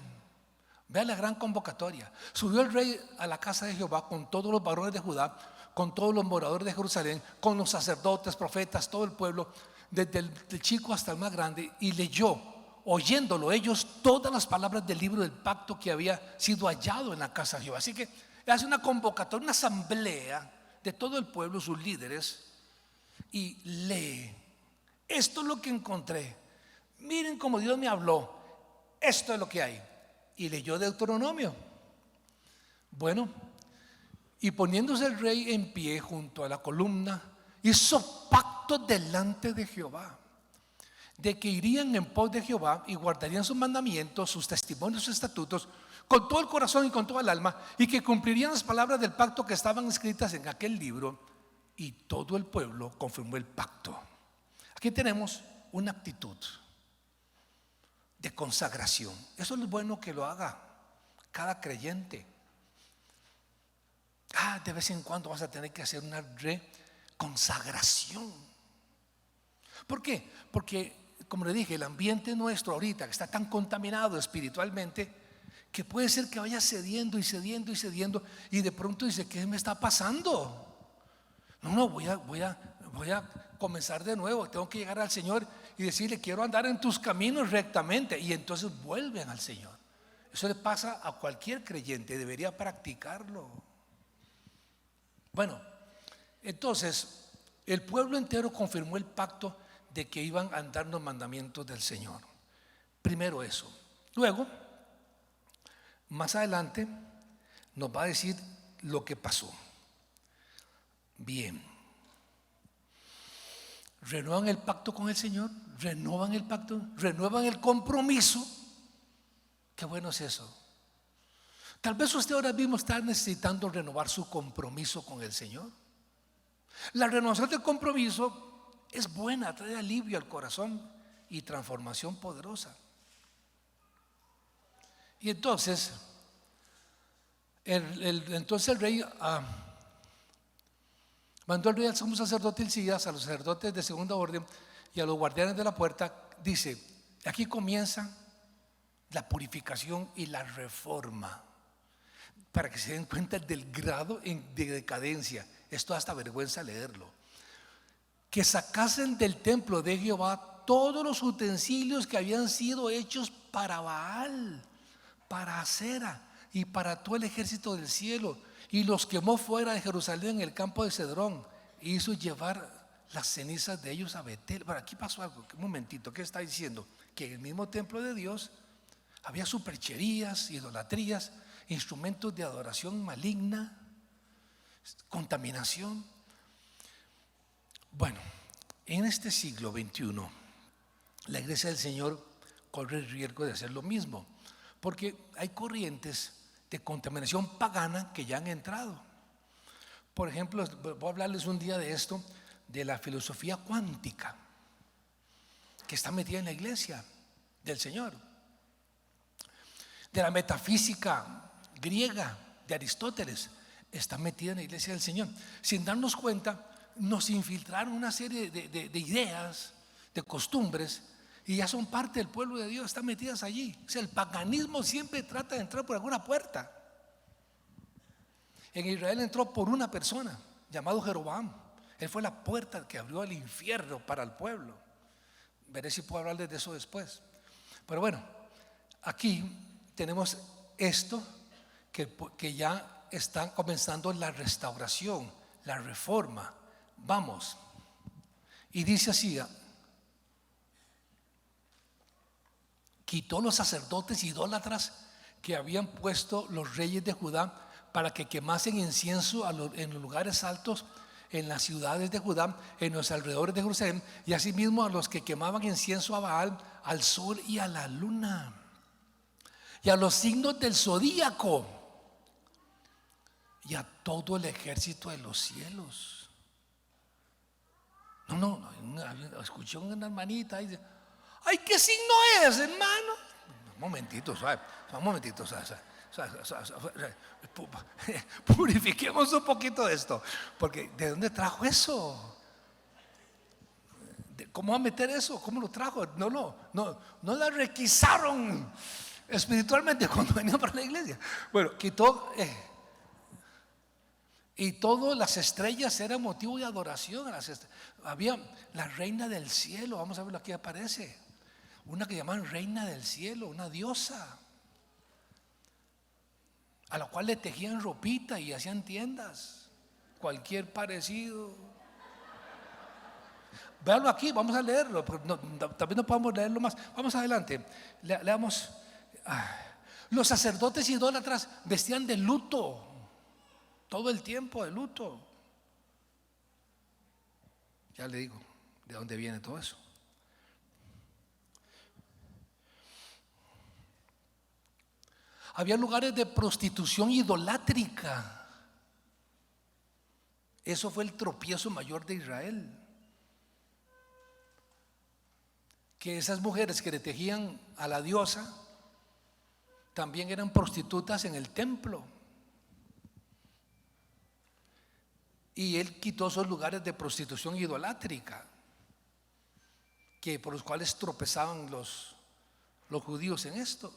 Speaker 1: Vean la gran convocatoria. Subió el rey a la casa de Jehová con todos los varones de Judá, con todos los moradores de Jerusalén, con los sacerdotes, profetas, todo el pueblo, desde el chico hasta el más grande, y leyó, oyéndolo ellos, todas las palabras del libro del pacto que había sido hallado en la casa de Jehová. Así que hace una convocatoria, una asamblea de todo el pueblo, sus líderes, y lee: esto es lo que encontré, miren cómo Dios me habló, esto es lo que hay. Y leyó Deuteronomio. Bueno, Y poniéndose el rey en pie junto a la columna, hizo pacto delante de Jehová, de que irían en pos de Jehová y guardarían sus mandamientos, sus testimonios, sus estatutos, con todo el corazón y con toda el alma, y que cumplirían las palabras del pacto que estaban escritas en aquel libro. Y todo el pueblo confirmó el pacto. Aquí tenemos una actitud de consagración. Eso es bueno que lo haga cada creyente. De vez en cuando vas a tener que hacer una reconsagración. ¿Por qué? Porque, como le dije, el ambiente nuestro ahorita que está tan contaminado espiritualmente, que puede ser que vaya cediendo y cediendo y cediendo, y de pronto dice: ¿qué me está pasando? No, voy a comenzar de nuevo. Tengo que llegar al Señor y decirle: quiero andar en tus caminos rectamente. Y entonces vuelven al Señor. Eso le pasa a cualquier creyente, debería practicarlo. Bueno, entonces el pueblo entero confirmó el pacto de que iban a andar los mandamientos del Señor. Primero eso. Luego, más adelante, nos va a decir lo que pasó. Bien. Renuevan el pacto con el Señor, renuevan el pacto, renuevan el compromiso. Qué bueno es eso. Tal vez usted ahora mismo está necesitando renovar su compromiso con el Señor. La renovación del compromiso es buena, trae alivio al corazón y transformación poderosa. Y entonces el rey mandó el rey al sumo sacerdote Hilcías, a los sacerdotes de segunda orden y a los guardianes de la puerta. Dice: aquí comienza la purificación y la reforma, para que se den cuenta del grado de decadencia. Esto hasta vergüenza leerlo. Que sacasen del templo de Jehová todos los utensilios que habían sido hechos para Baal, para Acera y para todo el ejército del cielo, y los quemó fuera de Jerusalén en el campo de Cedrón, e hizo llevar las cenizas de ellos a Betel. Bueno, aquí pasó algo, un momentito. ¿Qué está diciendo? Que en el mismo templo de Dios había supercherías, idolatrías, instrumentos de adoración maligna, contaminación. Bueno, en este siglo XXI, la iglesia del Señor corre el riesgo de hacer lo mismo, porque hay corrientes de contaminación pagana que ya han entrado. Por ejemplo, voy a hablarles un día de esto, de la filosofía cuántica, que está metida en la iglesia del Señor, de la metafísica griega de Aristóteles, está metida en la iglesia del Señor. Sin darnos cuenta, nos infiltraron una serie de ideas, de costumbres, y ya son parte del pueblo de Dios, están metidas allí. O sea, el paganismo siempre trata de entrar por alguna puerta. En Israel entró por una persona llamado Jeroboam. Él fue la puerta que abrió el infierno para el pueblo. Veré si puedo hablarles de eso después. Pero bueno, aquí tenemos esto que ya está comenzando la restauración, la reforma. Vamos. Y dice así: quitó los sacerdotes idólatras que habían puesto los reyes de Judá para que quemasen incienso en los lugares altos, en las ciudades de Judá, en los alrededores de Jerusalén, y asimismo a los que quemaban incienso a Baal, al sol y a la luna, y a los signos del zodíaco, y a todo el ejército de los cielos. No, escuché una hermanita y dice: ay, ¿qué signo es, hermano? Un momentito, ¿sabe? Purifiquemos un poquito de esto, porque ¿de dónde trajo eso? ¿Cómo va a meter eso? ¿Cómo lo trajo? No la requisaron espiritualmente cuando venía para la iglesia. Bueno, quitó y todas las estrellas eran motivo de adoración. Había la reina del cielo, vamos a ver, aquí aparece una que llaman reina del cielo, una diosa, a la cual le tejían ropita y hacían tiendas, cualquier parecido. Véanlo aquí, vamos a leerlo, también no podemos leerlo más. Vamos adelante, leamos. Los sacerdotes idólatras vestían de luto todo el tiempo de luto. Ya le digo de dónde viene todo eso. Había lugares de prostitución idolátrica. Eso fue el tropiezo mayor de Israel. Que esas mujeres que le tejían a la diosa también eran prostitutas en el templo. Y él quitó esos lugares de prostitución idolátrica que por los cuales tropezaban los judíos en esto.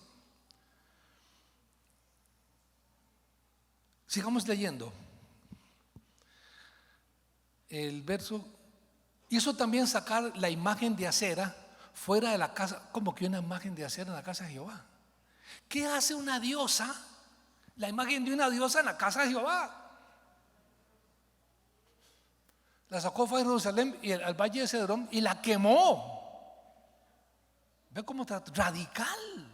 Speaker 1: Sigamos leyendo. El verso: hizo también sacar la imagen de acera fuera de la casa. Como que una imagen de acera en la casa de Jehová. ¿Qué hace una diosa? La imagen de una diosa en la casa de Jehová. La sacó fue a Jerusalén y al valle de Cedrón y la quemó. Ve cómo está radical.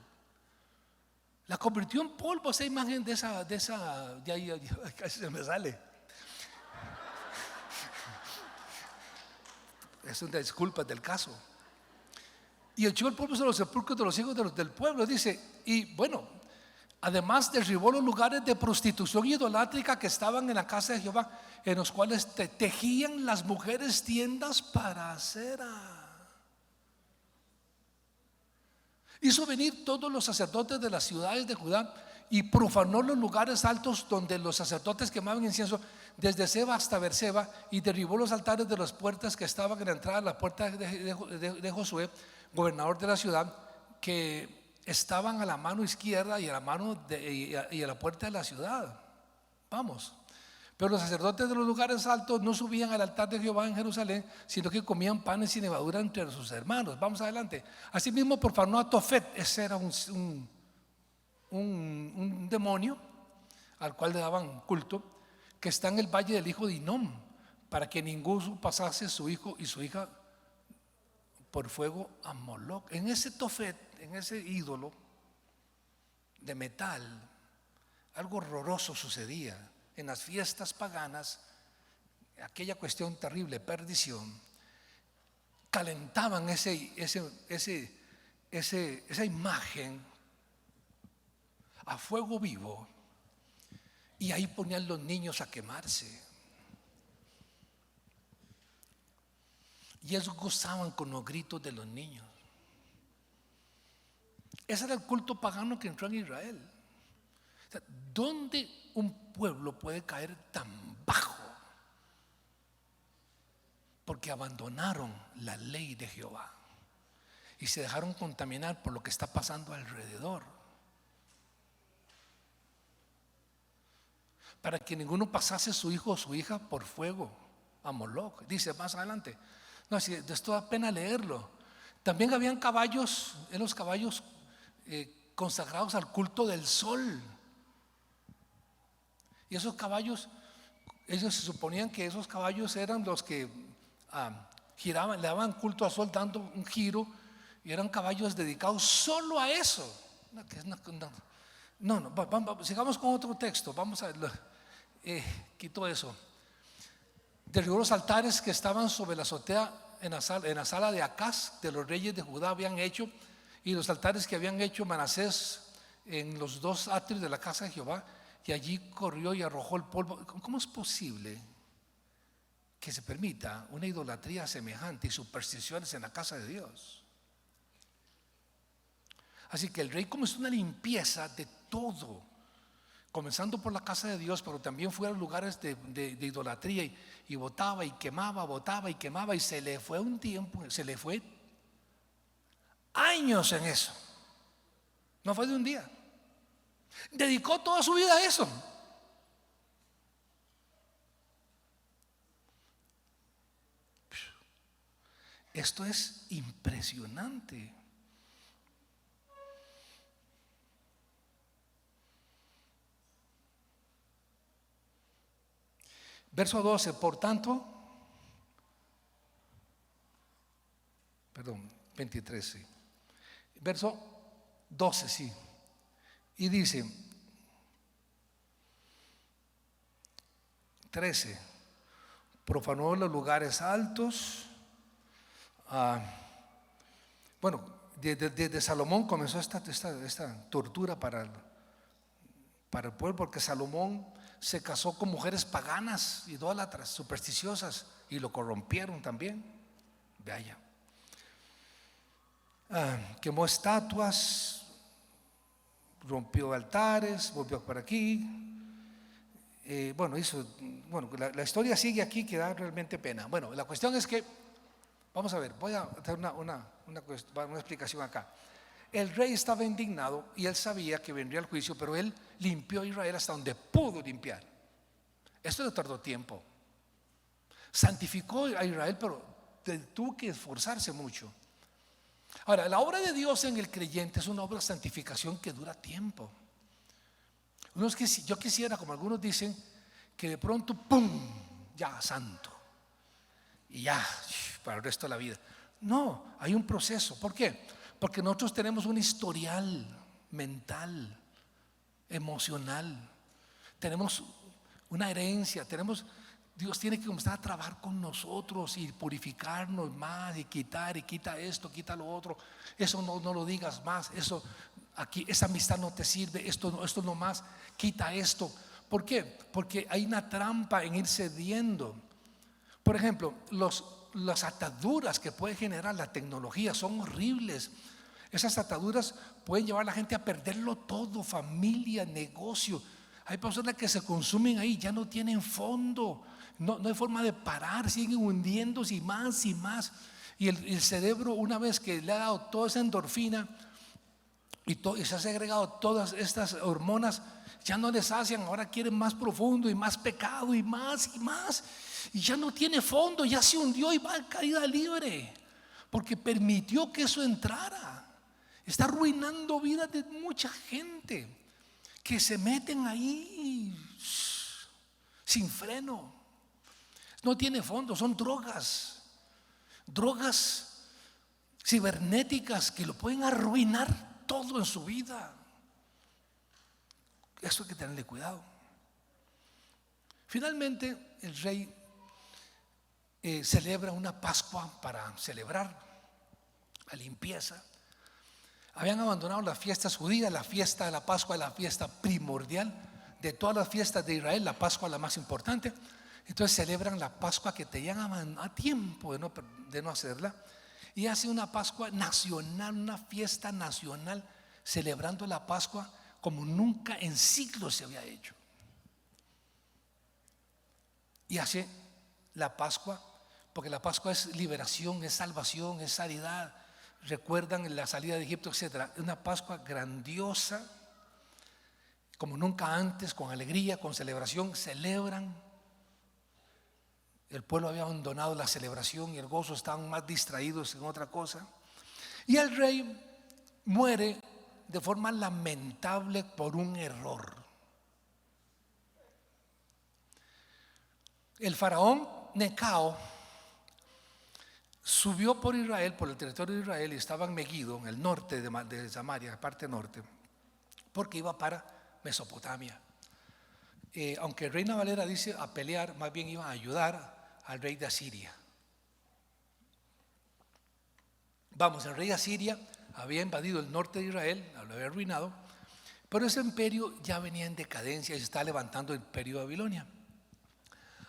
Speaker 1: La convirtió en polvo esa imagen de esa de ahí, casi se me sale. Es una disculpa del caso. Y echó el polvo sobre los sepulcros de los hijos del pueblo. Dice, y bueno, además derribó los lugares de prostitución idolátrica que estaban en la casa de Jehová, en los cuales tejían las mujeres tiendas para cera. Hizo venir todos los sacerdotes de las ciudades de Judá y profanó los lugares altos donde los sacerdotes quemaban incienso, desde Seba hasta Berseba, y derribó los altares de las puertas que estaban en la entrada, la puerta de Josué, gobernador de la ciudad, que estaban a la mano izquierda y a la mano y a la puerta de la ciudad. Vamos. Pero los sacerdotes de los lugares altos no subían al altar de Jehová en Jerusalén, sino que comían panes sin levadura entre sus hermanos. Vamos adelante. Asimismo profanó a Tofet. Ese era un demonio al cual le daban culto, que está en el valle del hijo de Hinnom, para que ninguno pasase su hijo y su hija por fuego a Moloc. En ese Tofet, en ese ídolo de metal, algo horroroso sucedía. En las fiestas paganas, aquella cuestión terrible, perdición, calentaban esa imagen a fuego vivo y ahí ponían los niños a quemarse. Y ellos gozaban con los gritos de los niños. Ese era el culto pagano que entró en Israel. O sea, ¿dónde un pueblo puede caer tan bajo? Porque abandonaron la ley de Jehová y se dejaron contaminar por lo que está pasando alrededor. Para que ninguno pasase su hijo o su hija por fuego a Moloc. Dice más adelante. No, si esto da pena leerlo. También habían caballos, en los caballos consagrados al culto del sol. Y esos caballos, ellos se suponían que esos caballos eran los que giraban, le daban culto al sol dando un giro, y eran caballos dedicados solo a eso. Vamos, sigamos con otro texto. Vamos a ver, quito eso. Derribó los altares que estaban sobre la azotea en la sala de Acaz, de los reyes de Judá habían hecho, y los altares que habían hecho Manasés en los dos atrios de la casa de Jehová. Y allí corrió y arrojó el polvo. ¿Cómo es posible que se permita una idolatría semejante y supersticiones en la casa de Dios? Así que el rey comenzó una limpieza de todo, comenzando por la casa de Dios, pero también fue a los lugares de idolatría y botaba y quemaba, botaba y quemaba, y se le fue un tiempo, se le fue años en eso. No fue de un día. Dedicó toda su vida a eso. Esto es impresionante. Verso 12, por tanto, 23, sí. Verso 12, sí. Y dice: 13. Profanó los lugares altos. Bueno, desde Salomón comenzó esta tortura para el pueblo, porque Salomón se casó con mujeres paganas, idólatras, supersticiosas, y lo corrompieron también. Vaya. Quemó estatuas, rompió altares, volvió por aquí. La historia sigue aquí que da realmente pena. Bueno, la cuestión es que, vamos a ver, voy a hacer una explicación acá. El rey estaba indignado y él sabía que vendría el juicio, pero él limpió a Israel hasta donde pudo limpiar. Esto le tardó tiempo. Santificó a Israel, pero tuvo que esforzarse mucho. Ahora, la obra de Dios en el creyente es una obra de santificación que dura tiempo. Yo quisiera, como algunos dicen, que de pronto, ¡pum!, ya santo, y ya para el resto de la vida. No, hay un proceso. ¿Por qué? Porque nosotros tenemos un historial mental, emocional, tenemos una herencia, Dios tiene que comenzar a trabajar con nosotros y purificarnos más y quita esto, quita lo otro. Eso no lo digas más, eso aquí, esa amistad no te sirve, esto no más, quita esto. ¿Por qué? Porque hay una trampa en ir cediendo. Por ejemplo, las ataduras que puede generar la tecnología son horribles. Esas ataduras pueden llevar a la gente a perderlo todo, familia, negocio. Hay personas que se consumen ahí, ya no tienen fondo, no hay forma de parar, siguen hundiéndose y más y más. Y el cerebro, una vez que le ha dado toda esa endorfina y se ha segregado todas estas hormonas, ya no les sacian, ahora quieren más profundo y más pecado y más y más. Y ya no tiene fondo, ya se hundió y va a caída libre, porque permitió que eso entrara. Está arruinando vidas de mucha gente que se meten ahí sin freno. No tiene fondo, son drogas cibernéticas que lo pueden arruinar todo en su vida. Eso hay que tenerle cuidado. Finalmente, el rey celebra una Pascua para celebrar la limpieza. Habían abandonado las fiestas judías. La fiesta de la Pascua es la fiesta primordial de todas las fiestas de Israel. La Pascua es la más importante. Entonces celebran la Pascua que tenían a tiempo de no hacerla, y hacen una Pascua nacional, una fiesta nacional, celebrando la Pascua como nunca en siglos se había hecho. Y hace la Pascua, porque la Pascua es liberación, es salvación, es sanidad. Recuerdan la salida de Egipto, etc. Es una Pascua grandiosa, como nunca antes, con alegría, con celebración. Celebran. El pueblo había abandonado la celebración y el gozo, estaban más distraídos en otra cosa. Y el rey muere de forma lamentable por un error. El faraón Necao subió por Israel, por el territorio de Israel, y estaba en Megido, en el norte de Samaria, parte norte, porque iba para Mesopotamia. Aunque Reina Valera dice a pelear, más bien iba a ayudar al rey de Asiria. El rey de Asiria había invadido el norte de Israel, lo había arruinado, pero ese imperio ya venía en decadencia y se está levantando el imperio de Babilonia.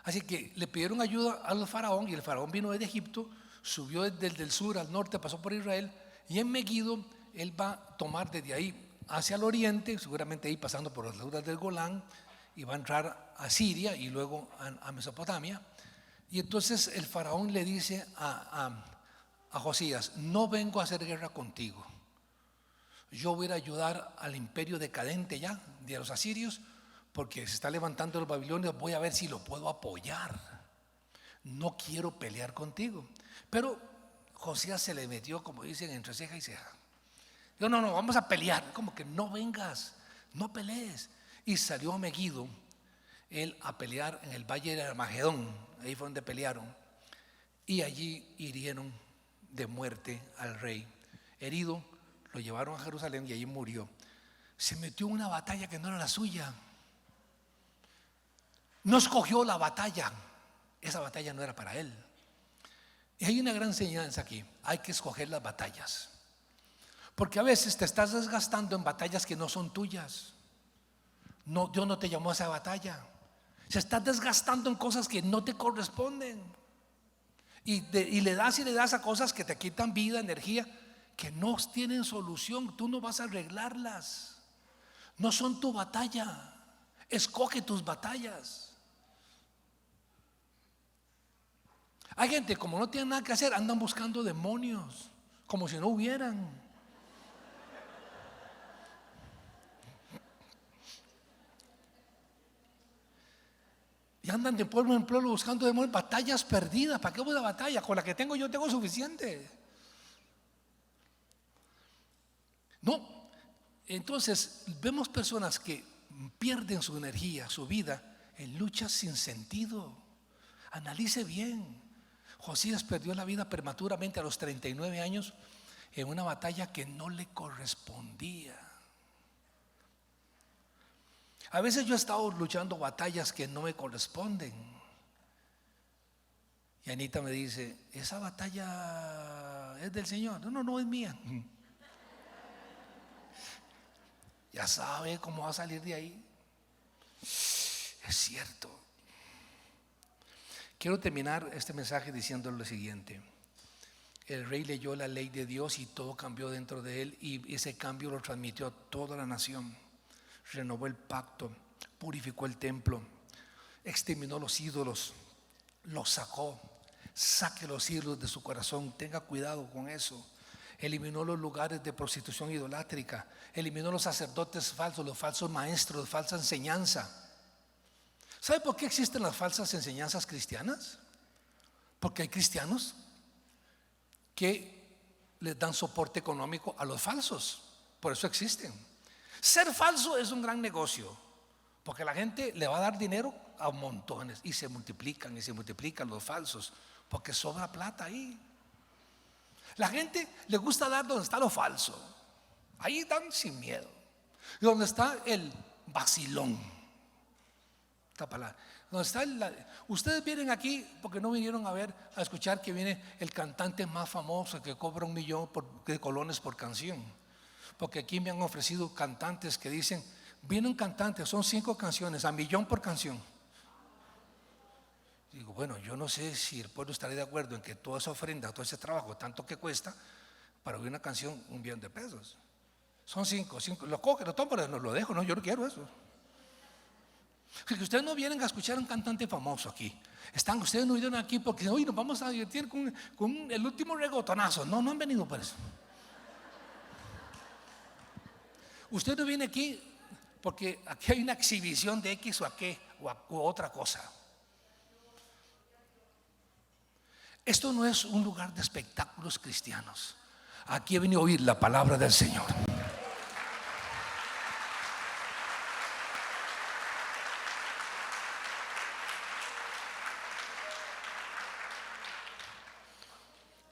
Speaker 1: Así que le pidieron ayuda al faraón, y el faraón vino desde Egipto, subió desde el sur al norte, pasó por Israel, y en Megido él va a tomar desde ahí hacia el oriente, seguramente ahí pasando por las llanuras del Golán, y va a entrar a Siria y luego a Mesopotamia. Y entonces el faraón le dice a Josías: no vengo a hacer guerra contigo, yo voy a ayudar al imperio decadente ya de los asirios, porque se está levantando los babilonios, voy a ver si lo puedo apoyar, no quiero pelear contigo. Pero Josías se le metió, como dicen, entre ceja y ceja. Dijo: no, vamos a pelear. Como que no vengas, no pelees. Y salió a Megido él a pelear en el valle de Armagedón. Ahí fue donde pelearon, y allí hirieron de muerte al rey. Herido, lo llevaron a Jerusalén y allí murió. Se metió en una batalla que no era la suya. no escogió la batalla. Esa batalla no era para él. Y hay una gran enseñanza aquí: hay que escoger las batallas, porque a veces te estás desgastando en batallas que no son tuyas. No, Dios no te llamó a esa batalla. Se está desgastando en cosas que no te corresponden, y le das a cosas que te quitan vida, energía, que no tienen solución. Tú no vas a arreglarlas. No son tu batalla. Escoge tus batallas. Hay gente, como no tiene nada que hacer, andan buscando demonios como si no hubieran. Y andan de pueblo en pueblo buscando demonios, batallas perdidas. ¿Para qué voy a batalla? Con la que tengo yo tengo suficiente. No. Entonces vemos personas que pierden su energía, su vida, en luchas sin sentido. Analice bien. Josías perdió la vida prematuramente a los 39 años en una batalla que no le correspondía. A veces yo he estado luchando batallas que no me corresponden, y Anita me dice: esa batalla es del Señor. No, no es mía. Ya sabe cómo va a salir de ahí. Es cierto. Quiero terminar este mensaje diciendo lo siguiente: el rey leyó la ley de Dios y todo cambió dentro de él, y ese cambio lo transmitió a toda la nación. Renovó el pacto, purificó el templo, exterminó los ídolos, los sacó. Saque los ídolos de su corazón, tenga cuidado con eso. Eliminó los lugares de prostitución idolátrica, eliminó los sacerdotes falsos, los falsos maestros, falsa enseñanza. ¿Sabe por qué existen las falsas enseñanzas cristianas? Porque hay cristianos que les dan soporte económico a los falsos. Por eso existen. Ser falso es un gran negocio, porque la gente le va a dar dinero a montones, y se multiplican los falsos, porque sobra plata ahí. La gente le gusta dar donde está lo falso. Ahí dan sin miedo. Y donde está el vacilón, esta palabra, donde está ustedes vienen aquí porque no vinieron a escuchar que viene el cantante más famoso que cobra 1 millón de colones por canción. Porque aquí me han ofrecido cantantes que dicen: vienen cantantes, son 5 canciones, a 1 millón por canción. Digo, bueno, yo no sé si el pueblo estaría de acuerdo en que toda esa ofrenda, todo ese trabajo, tanto que cuesta para oír una canción, 1 millón de pesos. Son 5, lo coge, lo tomo, no lo dejo. No, yo no quiero eso. Que ustedes no vienen a escuchar a un cantante famoso aquí. Ustedes no vienen aquí porque hoy nos vamos a divertir con el último reggaetonazo. No, no han venido por eso. Usted no viene aquí porque aquí hay una exhibición de X o otra cosa. Esto no es un lugar de espectáculos cristianos. Aquí he venido a oír la palabra del Señor.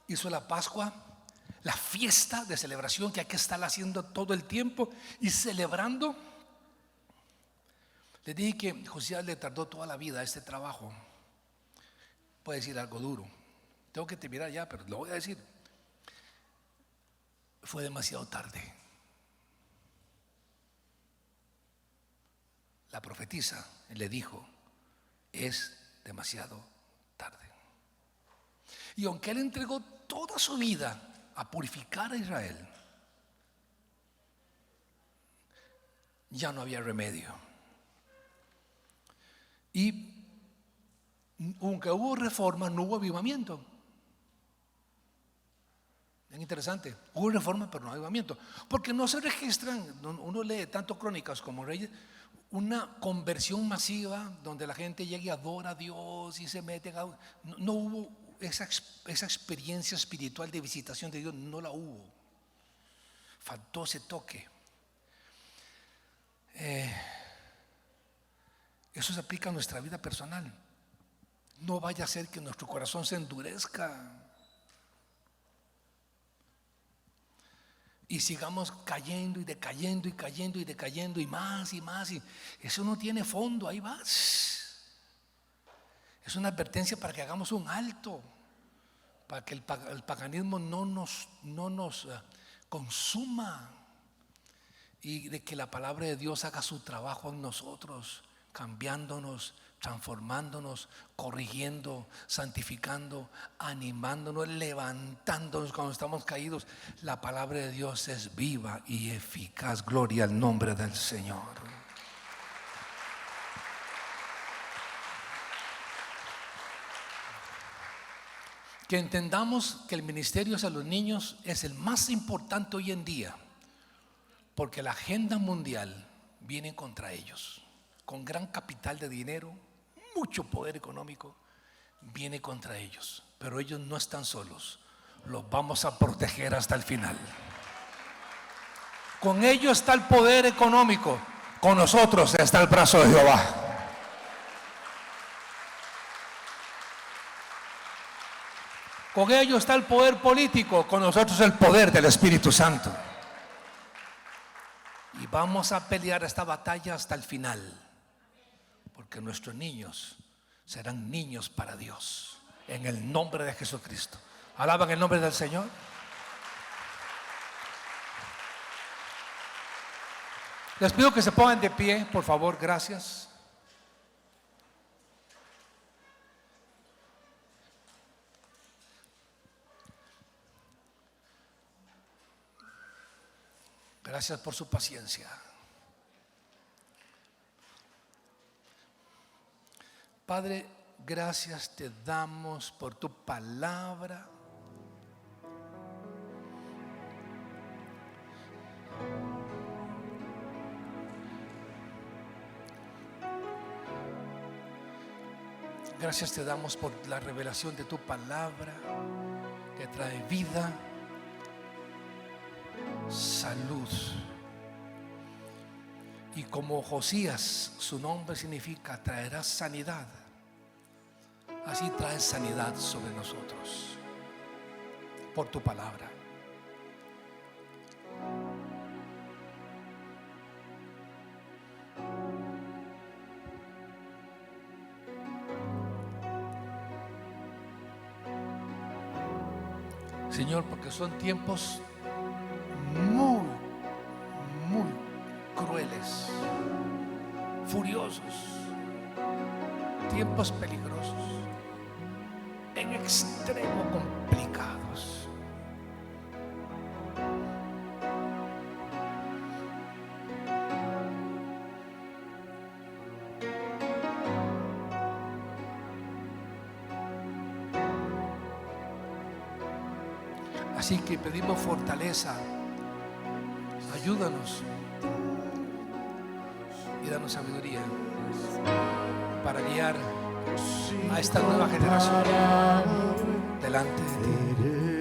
Speaker 1: Hizo la Pascua, la fiesta de celebración que hay que estar haciendo todo el tiempo y celebrando. Les dije que Josías le tardó toda la vida a este trabajo. Puede decir algo duro. Tengo que terminar ya, pero lo voy a decir. Fue demasiado tarde. La profetisa le dijo: es demasiado tarde. Y aunque él entregó toda su vida a purificar a Israel, ya no había remedio. Y aunque hubo reforma, no hubo avivamiento. Es interesante, hubo reforma pero no avivamiento, porque no se registran, uno lee tanto Crónicas como Reyes, una conversión masiva donde la gente llegue y adora a Dios y se mete. No hubo esa experiencia espiritual de visitación de Dios, no la hubo. Faltó ese toque. Eso se aplica a nuestra vida personal. No vaya a ser que nuestro corazón se endurezca y sigamos cayendo y decayendo y cayendo y decayendo, y más, y eso no tiene fondo. Ahí vas. Es una advertencia para que hagamos un alto, para que el paganismo no nos consuma, y de que la palabra de Dios haga su trabajo en nosotros, cambiándonos, transformándonos, corrigiendo, santificando, animándonos, levantándonos cuando estamos caídos. La palabra de Dios es viva y eficaz. Gloria al nombre del Señor. Que entendamos que el ministerio hacia los niños es el más importante hoy en día, porque la agenda mundial viene contra ellos, con gran capital de dinero, mucho poder económico, viene contra ellos. Pero ellos no están solos, los vamos a proteger hasta el final. Con ellos está el poder económico, con nosotros está el brazo de Jehová. Con ellos está el poder político, con nosotros el poder del Espíritu Santo. Y vamos a pelear esta batalla hasta el final, porque nuestros niños serán niños para Dios, en el nombre de Jesucristo. ¿Alaban el nombre del Señor? Les pido que se pongan de pie, por favor, gracias. Gracias por su paciencia. Padre, gracias te damos por tu palabra. Gracias te damos por la revelación de tu palabra que trae vida, salud. Y como Josías, su nombre significa traerá sanidad, así trae sanidad sobre nosotros por tu palabra. Señor, porque son tiempos muy crueles, furiosos, tiempos peligrosos, en extremo complicados. Así que pedimos fortaleza, ayúdanos y danos sabiduría para guiar a esta nueva generación delante de ti.